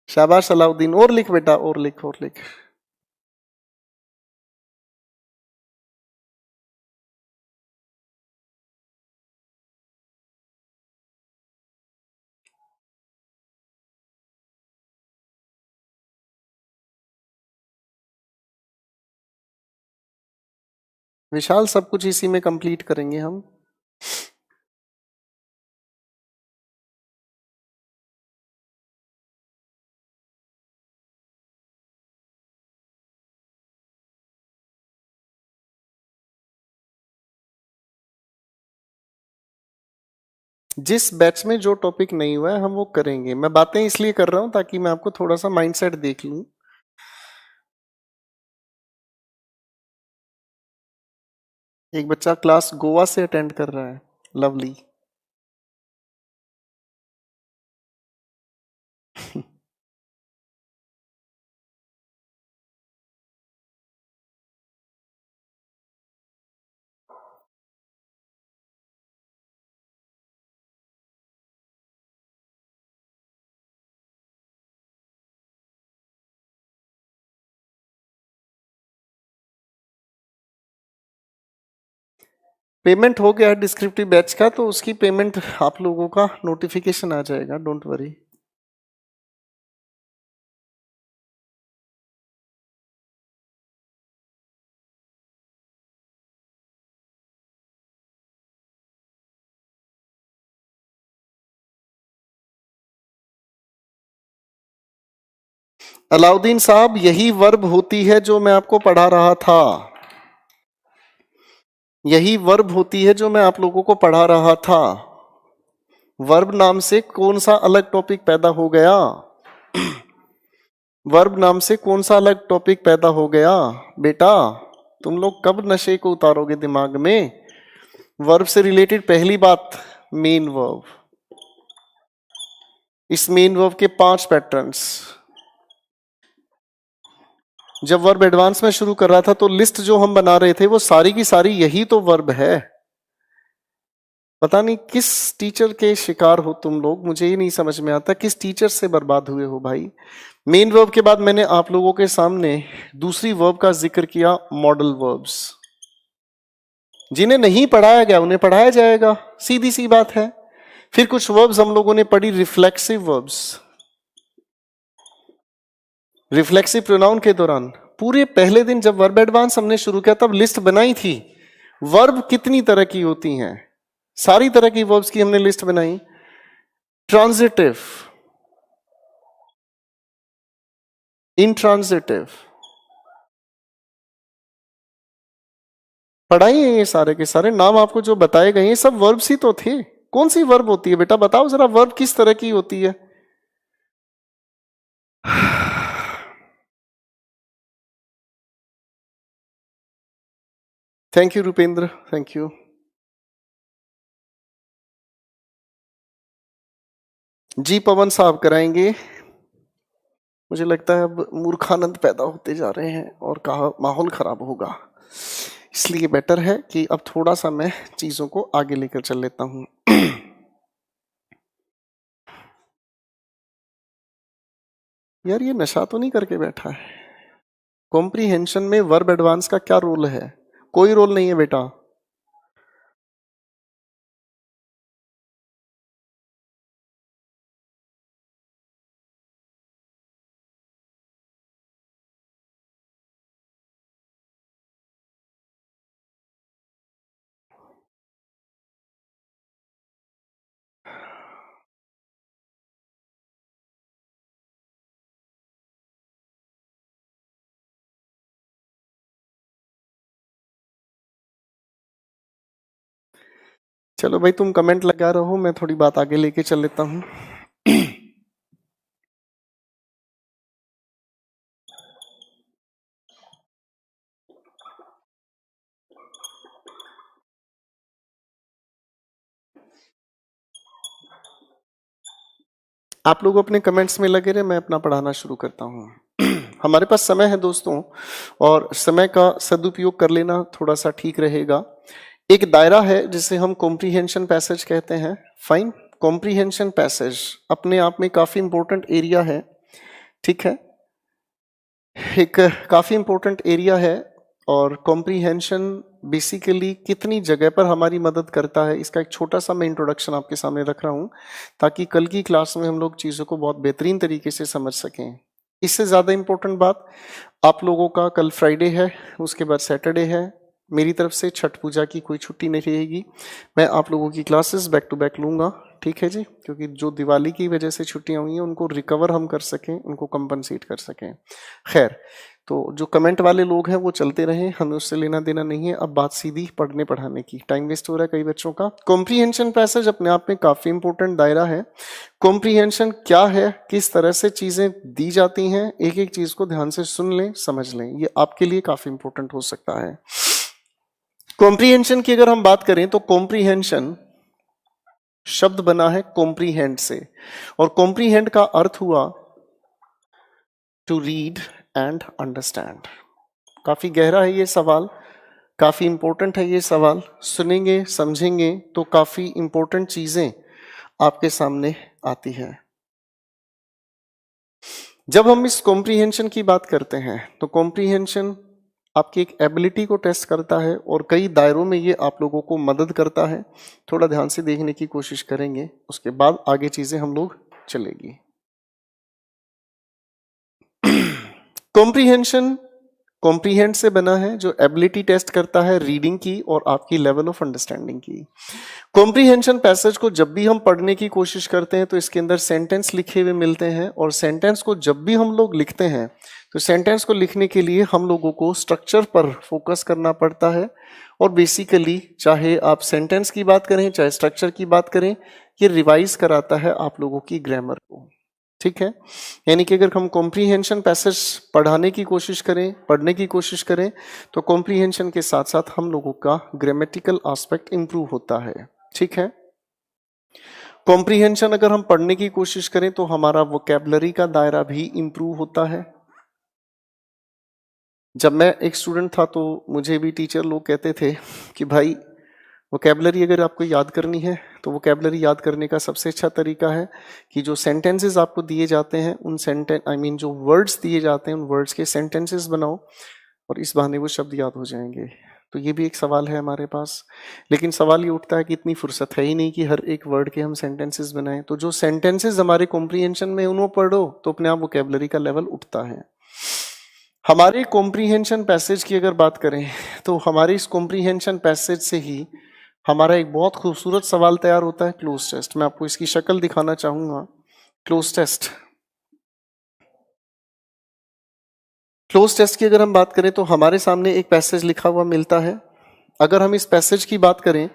शाबाश अलाउद्दीन, और लिख बेटा, और लिख और लिख। विशाल सब कुछ इसी में कंप्लीट करेंगे हम। जिस बैच में जो टॉपिक नहीं हुआ है हम वो करेंगे। मैं बातें इसलिए कर रहा हूं ताकि मैं आपको थोड़ा सा माइंडसेट देख लूं। एक बच्चा क्लास गोवा से अटेंड कर रहा है, लवली। पेमेंट हो गया डिस्क्रिप्टिव बैच का, तो उसकी पेमेंट आप लोगों का नोटिफिकेशन आ जाएगा, डोंट वरी। अलाउद्दीन साहब, यही वर्ब होती है जो मैं आपको पढ़ा रहा था, यही वर्ब होती है जो मैं आप लोगों को पढ़ा रहा था। वर्ब नाम से कौन सा अलग टॉपिक पैदा हो गया? वर्ब नाम से कौन सा अलग टॉपिक पैदा हो गया? बेटा तुम लोग कब नशे को उतारोगे दिमाग में? वर्ब से रिलेटेड पहली बात मेन वर्ब, इस मेन वर्ब के 5 पैटर्न्स। जब वर्ब एडवांस में शुरू कर रहा था तो लिस्ट जो हम बना रहे थे वो सारी की सारी यही तो वर्ब है। पता नहीं किस टीचर के शिकार हो तुम लोग, मुझे ही नहीं समझ में आता किस टीचर से बर्बाद हुए हो भाई। मेन वर्ब के बाद मैंने आप लोगों के सामने दूसरी वर्ब का जिक्र किया, मॉडल वर्ब्स। जिन्हें नहीं पढ़ाया गया उन्हें पढ़ाया जाएगा, सीधी सी बात है। फिर कुछ वर्ब्स हम लोगों ने पढ़ी, रिफ्लेक्सिव वर्ब्स। रिफ्लेक्सिव प्रोनाउन के दौरान पूरे पहले दिन जब वर्ब एडवांस हमने शुरू किया तब लिस्ट बनाई थी, वर्ब कितनी तरह की होती हैं, सारी तरह की वर्ब्स की हमने लिस्ट बनाई। ट्रांजिटिव, इंट्रांजिटिव, पढ़ाई है ये सारे के सारे नाम आपको जो बताए गए हैं सब वर्ब्स ही तो थे। कौन सी वर्ब होती है बेटा, बताओ जरा, वर्ब किस तरह की होती है? Thank you Rupendra, thank you. जी पवन साहब कराएंगे। मुझे लगता है अब मूर्खानंद पैदा होते जा रहे हैं और कहा माहौल खराब होगा, इसलिए बेटर है कि अब थोड़ा सा मैं चीजों को आगे लेकर चल लेता हूं। यार ये नशा तो नहीं करके बैठा है? कॉम्प्रीहेंशन में वर्ब एडवांस का क्या रोल है? कोई रोल नहीं है बेटा। चलो भाई तुम कमेंट लगा रहो, मैं थोड़ी बात आगे लेके चल लेता हूं। आप लोग अपने कमेंट्स में लगे रहे, मैं अपना पढ़ाना शुरू करता हूं। हमारे पास समय है दोस्तों, और समय का सदुपयोग कर लेना थोड़ा सा ठीक रहेगा। एक दायरा है जिसे हम कॉम्प्रीहेंशन पैसेज कहते हैं। फाइन, कॉम्प्रीहेंशन पैसेज अपने आप में काफी इंपॉर्टेंट एरिया है, ठीक है, एक काफी इंपॉर्टेंट एरिया है। और कॉम्प्रीहेंशन बेसिकली कितनी जगह पर हमारी मदद करता है, इसका एक छोटा सा मैं इंट्रोडक्शन आपके सामने रख रहा हूं ताकि कल की क्लास में हम लोग चीजों को बहुत बेहतरीन तरीके से समझ सकें। इससे ज्यादा इंपॉर्टेंट बात, आप लोगों का कल फ्राइडे है, उसके बाद सैटरडे है, मेरी तरफ से छठ पूजा की कोई छुट्टी नहीं रहेगी। मैं आप लोगों की क्लासेस बैक टू बैक लूंगा, ठीक है जी, क्योंकि जो दिवाली की वजह से छुट्टियां हुई हैं उनको रिकवर हम कर सकें, उनको कंपनसेट कर सकें। खैर, तो जो कमेंट वाले लोग हैं वो चलते रहे, हमें उससे लेना देना नहीं है। अब बात सीधी पढ़ने पढ़ाने की, टाइम वेस्ट हो रहा है कई बच्चों का। कॉम्प्रीहेंशन पैसेज अपने आप में काफी इंपॉर्टेंट दायरा है। कॉम्प्रीहेंशन क्या है, किस तरह से चीजें दी जाती हैं, एक एक चीज को ध्यान से सुन लें, समझ लें, ये आपके लिए काफी इंपॉर्टेंट हो सकता है। कॉम्प्रीहेंशन की अगर हम बात करें तो कॉम्प्रीहेंशन शब्द बना है कॉम्प्रीहेंड से, और कॉम्प्रीहेंड का अर्थ हुआ टू रीड एंड अंडरस्टैंड। काफी गहरा है ये सवाल, काफी इंपॉर्टेंट है ये सवाल। सुनेंगे समझेंगे तो काफी इंपॉर्टेंट चीजें आपके सामने आती हैं। जब हम इस कॉम्प्रीहेंशन की बात करते हैं तो कॉम्प्रीहेंशन आपकी एक एबिलिटी को टेस्ट करता है और कई दायरों में ये आप लोगों को मदद करता है। थोड़ा ध्यान से देखने की कोशिश करेंगे, उसके बाद आगे चीजें हम लोग चलेगी। कॉम्प्रीहेंशन कॉम्प्रीहेंड से बना है, जो एबिलिटी टेस्ट करता है रीडिंग की और आपकी लेवल ऑफ अंडरस्टैंडिंग की। कॉम्प्रीहेंशन पैसेज को जब भी हम पढ़ने की कोशिश करते हैं तो इसके अंदर सेंटेंस लिखे हुए मिलते हैं, और सेंटेंस को जब भी हम लोग लिखते हैं तो सेंटेंस को लिखने के लिए हम लोगों को स्ट्रक्चर पर फोकस करना पड़ता है। और बेसिकली चाहे आप सेंटेंस की बात करें चाहे स्ट्रक्चर की बात करें, ये रिवाइज कराता है आप लोगों की ग्रामर को, ठीक है। यानी कि अगर हम कॉम्प्रीहेंशन पैसेज पढ़ाने की कोशिश करें, पढ़ने की कोशिश करें, तो कॉम्प्रीहेंशन के साथ साथ हम लोगों का ग्रामेटिकल एस्पेक्ट इंप्रूव होता है, ठीक है। कॉम्प्रिहेंशन अगर हम पढ़ने की कोशिश करें तो हमारा वोकैबुलरी का दायरा भी इंप्रूव होता है। जब मैं एक स्टूडेंट था तो मुझे भी टीचर लोग कहते थे कि भाई वोकैबुलरी अगर आपको याद करनी है तो वोकैबुलरी याद करने का सबसे अच्छा तरीका है कि जो सेंटेंसेस आपको दिए जाते हैं उन जो वर्ड्स दिए जाते हैं उन वर्ड्स के सेंटेंसेस बनाओ और इस बहाने वो शब्द याद हो जाएंगे। तो ये भी एक सवाल है हमारे पास, लेकिन सवाल ये उठता है कि इतनी फुर्सत है ही नहीं कि हर एक वर्ड के हम सेंटेंसेस बनाएं। तो जो सेंटेंसेस हमारे कॉम्प्रिहेंशन में उनको पढ़ो तो अपने आप वोकैबुलरी का लेवल उठता है। हमारे कॉम्प्रिहेंशन पैसेज की अगर बात करें तो हमारे इस कॉम्प्रिहेंशन पैसेज से ही हमारा एक बहुत खूबसूरत सवाल तैयार होता है, क्लोज टेस्ट। मैं आपको इसकी शक्ल दिखाना चाहूंगा। क्लोज टेस्ट, क्लोज टेस्ट की अगर हम बात करें तो हमारे सामने एक पैसेज लिखा हुआ मिलता है। अगर हम इस पैसेज की बात करें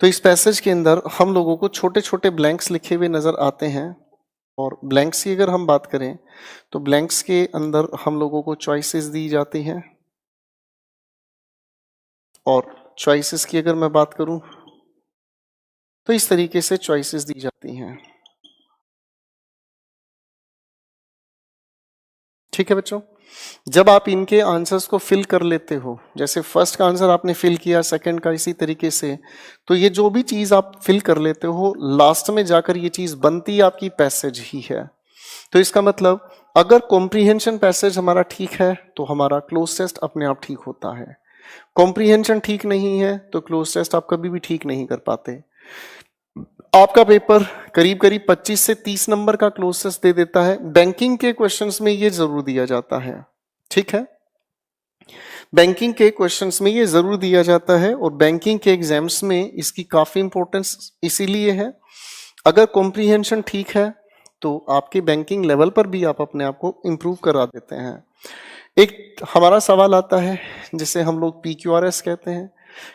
तो इस पैसेज के अंदर हम लोगों को छोटे छोटे ब्लैंक्स लिखे हुए नजर आते हैं। और ब्लैंक्स की अगर हम बात करें तो ब्लैंक्स के अंदर हम लोगों को चॉइसेस दी जाती हैं। और चॉइसेस की अगर मैं बात करूं तो इस तरीके से चॉइसेस दी जाती हैं। ठीक है बच्चों, जब आप इनके आंसर्स को फिल कर लेते हो, जैसे फर्स्ट का आंसर आपने फिल किया, सेकंड का इसी तरीके से, तो ये जो भी चीज आप फिल कर लेते हो लास्ट में जाकर ये चीज बनती आपकी पैसेज ही है। तो इसका मतलब अगर कॉम्प्रिहेंशन पैसेज हमारा ठीक है तो हमारा क्लोज टेस्ट अपने आप ठीक होता है। कॉम्प्रिहेंशन ठीक नहीं है तो क्लोज टेस्ट आप कभी भी ठीक नहीं कर पाते। आपका पेपर करीब करीब 25 से 30 नंबर का क्लोज टेस्ट दे देता है। बैंकिंग के क्वेश्चंस में ये जरूर दिया जाता है। ठीक है, बैंकिंग के क्वेश्चंस में ये जरूर दिया जाता है और बैंकिंग के एग्जाम्स में इसकी काफी इंपॉर्टेंस इसीलिए है। अगर कॉम्प्रिहेंशन ठीक है तो आपके बैंकिंग लेवल पर भी आप अपने आप को इंप्रूव करा देते हैं। एक हमारा सवाल आता है जिसे हम लोग PQRS कहते हैं।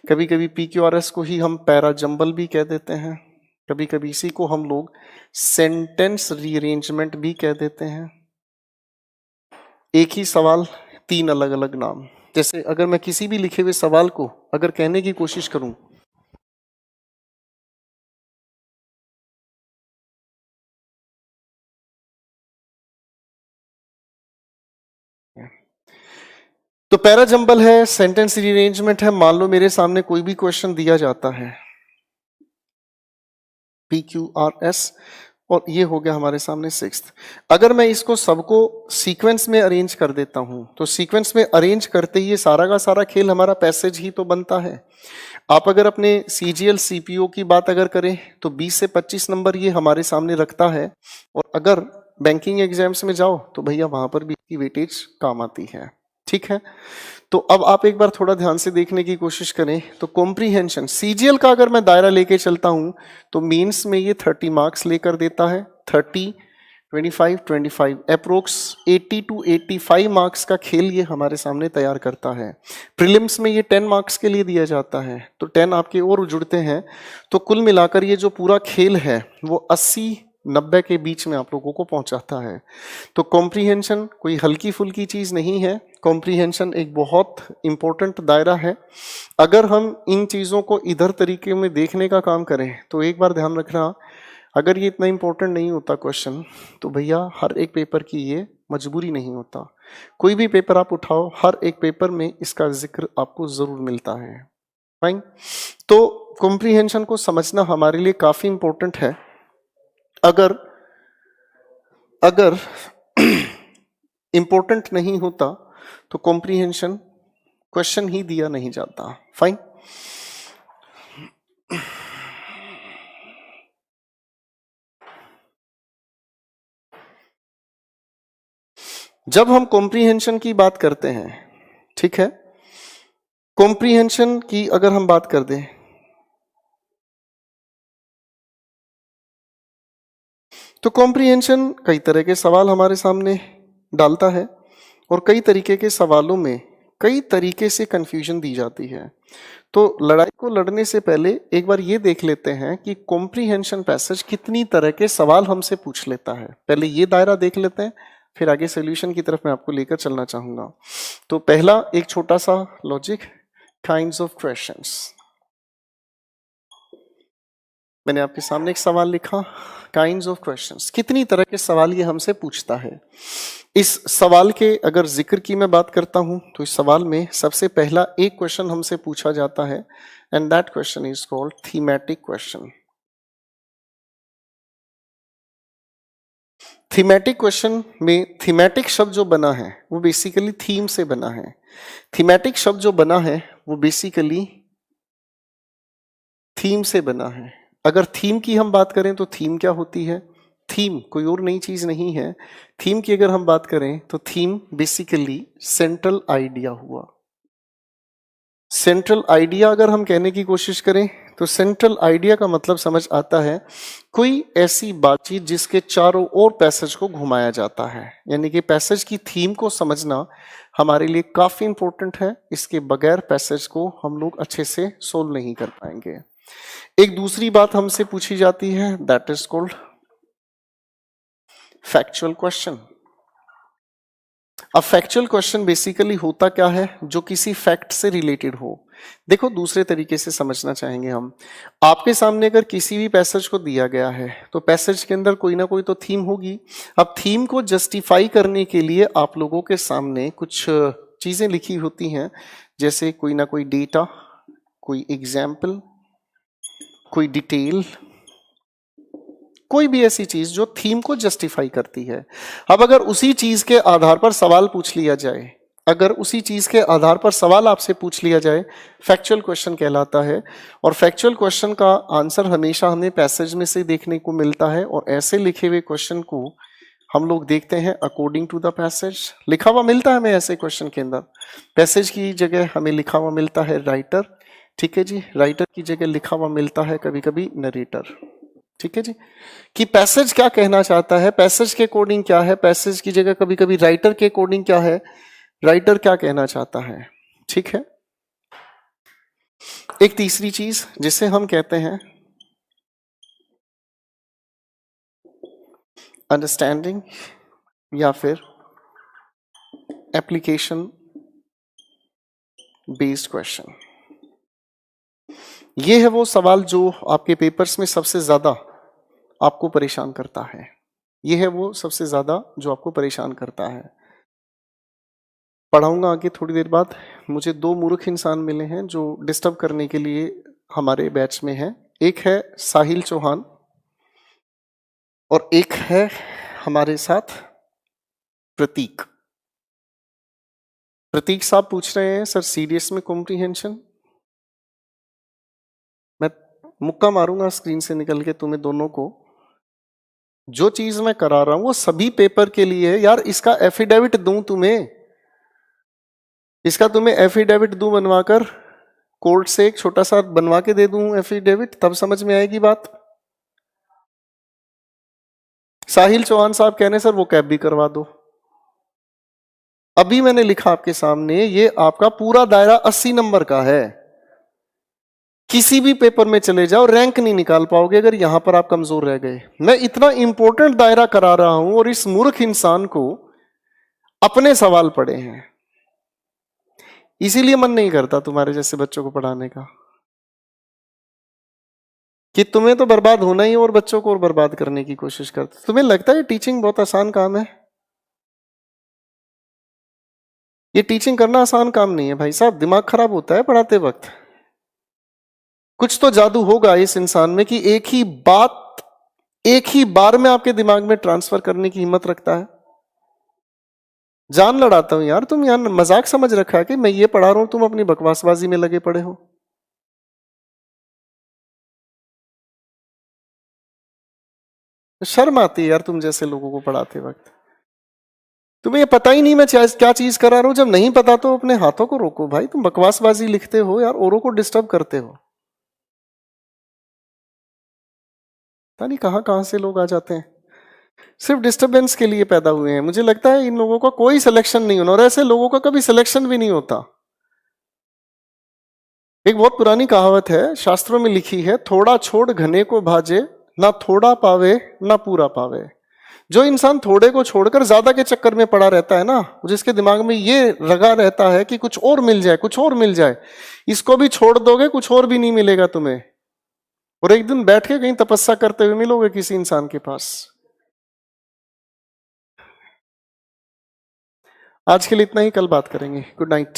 कभी कभी PQRS को ही हम पैरा जंबल भी कह देते हैं, कभी कभी इसी को हम लोग सेंटेंस रीअरेंजमेंट भी कह देते हैं। एक ही सवाल तीन अलग अलग नाम। जैसे अगर मैं किसी भी लिखे हुए सवाल को अगर कहने की कोशिश करूं तो पैरा जंबल है, सेंटेंस रीअरेंजमेंट है। मान लो मेरे सामने कोई भी क्वेश्चन दिया जाता है PQRS और ये हो गया हमारे सामने सिक्स्थ। अगर मैं इसको सबको सीक्वेंस में अरेंज कर देता हूं तो सीक्वेंस में अरेंज करते ही ये सारा का सारा खेल हमारा पैसेज ही तो बनता है। आप अगर अपने CGL CPO की बात अगर करें तो 20 से 25 नंबर ये हमारे सामने रखता है। और अगर बैंकिंग एग्जाम्स में जाओ तो भैया वहां पर भी इसकी वेटेज काम आती है। ठीक है, तो अब आप एक बार थोड़ा ध्यान से देखने की कोशिश करें तो कॉम्प्रिहेंशन CGL का अगर मैं दायरा लेके चलता हूं तो मीन्स में ये 30 मार्क्स लेकर देता है। 30, 25, 25 अप्रोक्स 80 to 85 मार्क्स का खेल ये हमारे सामने तैयार करता है। प्रीलिम्स में ये 10 मार्क्स के लिए दिया जाता है तो 10 आपके और जुड़ते हैं। तो कुल मिलाकर ये जो पूरा खेल है वो 80-90 के बीच में आप लोगों को पहुंचाता है। तो कॉम्प्रिहेंशन कोई हल्की फुल्की चीज नहीं है। कॉम्प्रिहेंशन एक बहुत इंपॉर्टेंट दायरा है। अगर हम इन चीजों को इधर तरीके में देखने का काम करें तो एक बार ध्यान रखना, अगर ये इतना इंपॉर्टेंट नहीं होता क्वेश्चन तो भैया हर एक पेपर की ये मजबूरी नहीं होता। कोई भी पेपर आप उठाओ हर एक पेपर में इसका जिक्र आपको जरूर मिलता है। फाइन, तो कॉम्प्रिहेंशन को समझना हमारे लिए काफी इंपॉर्टेंट है। अगर अगर इंपॉर्टेंट नहीं होता तो कॉम्प्रिहेंशन क्वेश्चन ही दिया नहीं जाता। फाइन, जब हम कॉम्प्रिहेंशन की बात करते हैं, ठीक है, कॉम्प्रिहेंशन की अगर हम बात कर दें तो कॉम्प्रिहेंशन कई तरह के सवाल हमारे सामने डालता है और कई तरीके के सवालों में कई तरीके से कंफ्यूजन दी जाती है। तो लड़ाई को लड़ने से पहले एक बार ये देख लेते हैं कि कॉम्प्रिहेंशन पैसेज कितनी तरह के सवाल हमसे पूछ लेता है। पहले ये दायरा देख लेते हैं, फिर आगे सॉल्यूशन की तरफ मैं आपको लेकर चलना चाहूंगा। तो पहला एक छोटा सा लॉजिक, काइंड्स ऑफ क्वेश्चंस। मैंने आपके सामने एक सवाल लिखा, काइंड्स ऑफ क्वेश्चंस, कितनी तरह के सवाल ये हमसे पूछता है। इस सवाल के अगर जिक्र की मैं बात करता हूं तो इस सवाल में सबसे पहला एक क्वेश्चन हमसे पूछा जाता है, and that question is called thematic question. Thematic question में थीमेटिक शब्द जो बना है वो बेसिकली थीम से बना है। थीमेटिक शब्द जो बना है वो बेसिकली थीम से बना है। अगर थीम की हम बात करें तो थीम क्या होती है? थीम कोई और नई चीज नहीं है। थीम की अगर हम बात करें तो थीम बेसिकली सेंट्रल आइडिया हुआ। सेंट्रल आइडिया अगर हम कहने की कोशिश करें तो सेंट्रल आइडिया का मतलब समझ आता है कोई ऐसी बातचीत जिसके चारों ओर पैसेज को घुमाया जाता है, यानी कि पैसेज की थीम को समझना हमारे लिए काफी इंपॉर्टेंट है। इसके बगैर पैसेज को हम लोग अच्छे से सोल्व नहीं कर पाएंगे। एक दूसरी बात हमसे पूछी जाती है, that is called factual question. अब फैक्चुअल क्वेश्चन बेसिकली होता क्या है? जो किसी फैक्ट से रिलेटेड हो। देखो दूसरे तरीके से समझना चाहेंगे हम। आपके सामने अगर किसी भी पैसेज को दिया गया है तो पैसेज के अंदर कोई ना कोई तो थीम होगी। अब थीम को जस्टिफाई करने के लिए आप लोगों के सामने कुछ चीजें लिखी होती हैं, जैसे कोई ना कोई डेटा, कोई एग्जाम्पल, कोई डिटेल, कोई भी ऐसी चीज जो थीम को जस्टिफाई करती है। अब अगर उसी चीज के आधार पर सवाल पूछ लिया जाए, अगर उसी चीज के आधार पर सवाल आपसे पूछ लिया जाए, फैक्चुअल क्वेश्चन कहलाता है। और फैक्चुअल क्वेश्चन का आंसर हमेशा हमें पैसेज में से देखने को मिलता है, और ऐसे लिखे हुए क्वेश्चन को हम लोग देखते हैं अकॉर्डिंग टू द पैसेज। लिखा हुआ मिलता है हमें ऐसे क्वेश्चन के अंदर, पैसेज की जगह हमें लिखा हुआ मिलता है राइटर, ठीक है जी, राइटर की जगह लिखा हुआ मिलता है कभी कभी नरेटर, ठीक है जी, कि पैसेज क्या कहना चाहता है, पैसेज के अकॉर्डिंग क्या है, पैसेज की जगह कभी कभी राइटर के अकॉर्डिंग क्या है, राइटर क्या कहना चाहता है, ठीक है। एक तीसरी चीज जिसे हम कहते हैं अंडरस्टैंडिंग या फिर एप्लीकेशन बेस्ड क्वेश्चन। ये है वो सवाल जो आपके पेपर्स में सबसे ज्यादा आपको परेशान करता है। ये है वो सबसे ज्यादा जो आपको परेशान करता है। पढ़ाऊंगा आगे थोड़ी देर बाद। मुझे दो मूर्ख इंसान मिले हैं जो डिस्टर्ब करने के लिए हमारे बैच में हैं। एक है साहिल चौहान और एक है हमारे साथ प्रतीक। प्रतीक साहब पूछ रहे हैं सर सीडीएस में कॉम्प्रीहेंशन। मैं मुक्का मारूंगा स्क्रीन से निकल के तुम्हें दोनों को। जो चीज मैं करा रहा हूं वो सभी पेपर के लिए है यार। इसका एफिडेविट दूं तुम्हें, इसका तुम्हें एफिडेविट दूं बनवाकर, कोर्ट से एक छोटा सा बनवा के दे दूं एफिडेविट, तब समझ में आएगी बात। साहिल चौहान साहब कहने सर वो कैब भी करवा दो। अभी मैंने लिखा आपके सामने, ये आपका पूरा दायरा 80 नंबर का है। किसी भी पेपर में चले जाओ रैंक नहीं निकाल पाओगे अगर यहां पर आप कमजोर रह गए। मैं इतना इंपॉर्टेंट दायरा करा रहा हूं और इस मूर्ख इंसान को अपने सवाल पड़े हैं, इसीलिए मन नहीं करता तुम्हारे जैसे बच्चों को पढ़ाने का, कि तुम्हें तो बर्बाद होना ही और बच्चों को और बर्बाद करने की कोशिश करते। तुम्हें लगता है टीचिंग बहुत आसान काम है? ये टीचिंग करना आसान काम नहीं है भाई साहब, दिमाग खराब होता है पढ़ाते वक्त। कुछ तो जादू होगा इस इंसान में कि एक ही बात एक ही बार में आपके दिमाग में ट्रांसफर करने की हिम्मत रखता है। जान लड़ाता हूं यार, तुम यार मजाक समझ रखा है कि मैं ये पढ़ा रहा हूं, तुम अपनी बकवासबाजी में लगे पड़े हो। शर्म आती है यार तुम जैसे लोगों को पढ़ाते वक्त। तुम्हें ये पता ही नहीं मैं क्या चीज करा रहा हूं। जब नहीं पता तो अपने हाथों को रोको भाई, तुम बकवासबाजी लिखते हो यार, औरों को डिस्टर्ब करते हो। पता नहीं कहां कहां से लोग आ जाते हैं, सिर्फ डिस्टरबेंस के लिए पैदा हुए हैं। मुझे लगता है इन लोगों का कोई सिलेक्शन नहीं होना, और ऐसे लोगों का कभी सिलेक्शन भी नहीं होता। एक बहुत पुरानी कहावत है, शास्त्रों में लिखी है, थोड़ा छोड़ घने को भाजे, ना थोड़ा पावे ना पूरा पावे। जो इंसान थोड़े को छोड़कर ज्यादा के चक्कर में पड़ा रहता है ना, जिसके दिमाग में ये लगा रहता है कि कुछ और मिल जाए, कुछ और मिल जाए, इसको भी छोड़ दोगे कुछ और भी नहीं मिलेगा तुम्हें। और एक दिन बैठ के कहीं तपस्या करते हुए मिलोगे किसी इंसान के पास। आज के लिए इतना ही, कल बात करेंगे। Good night.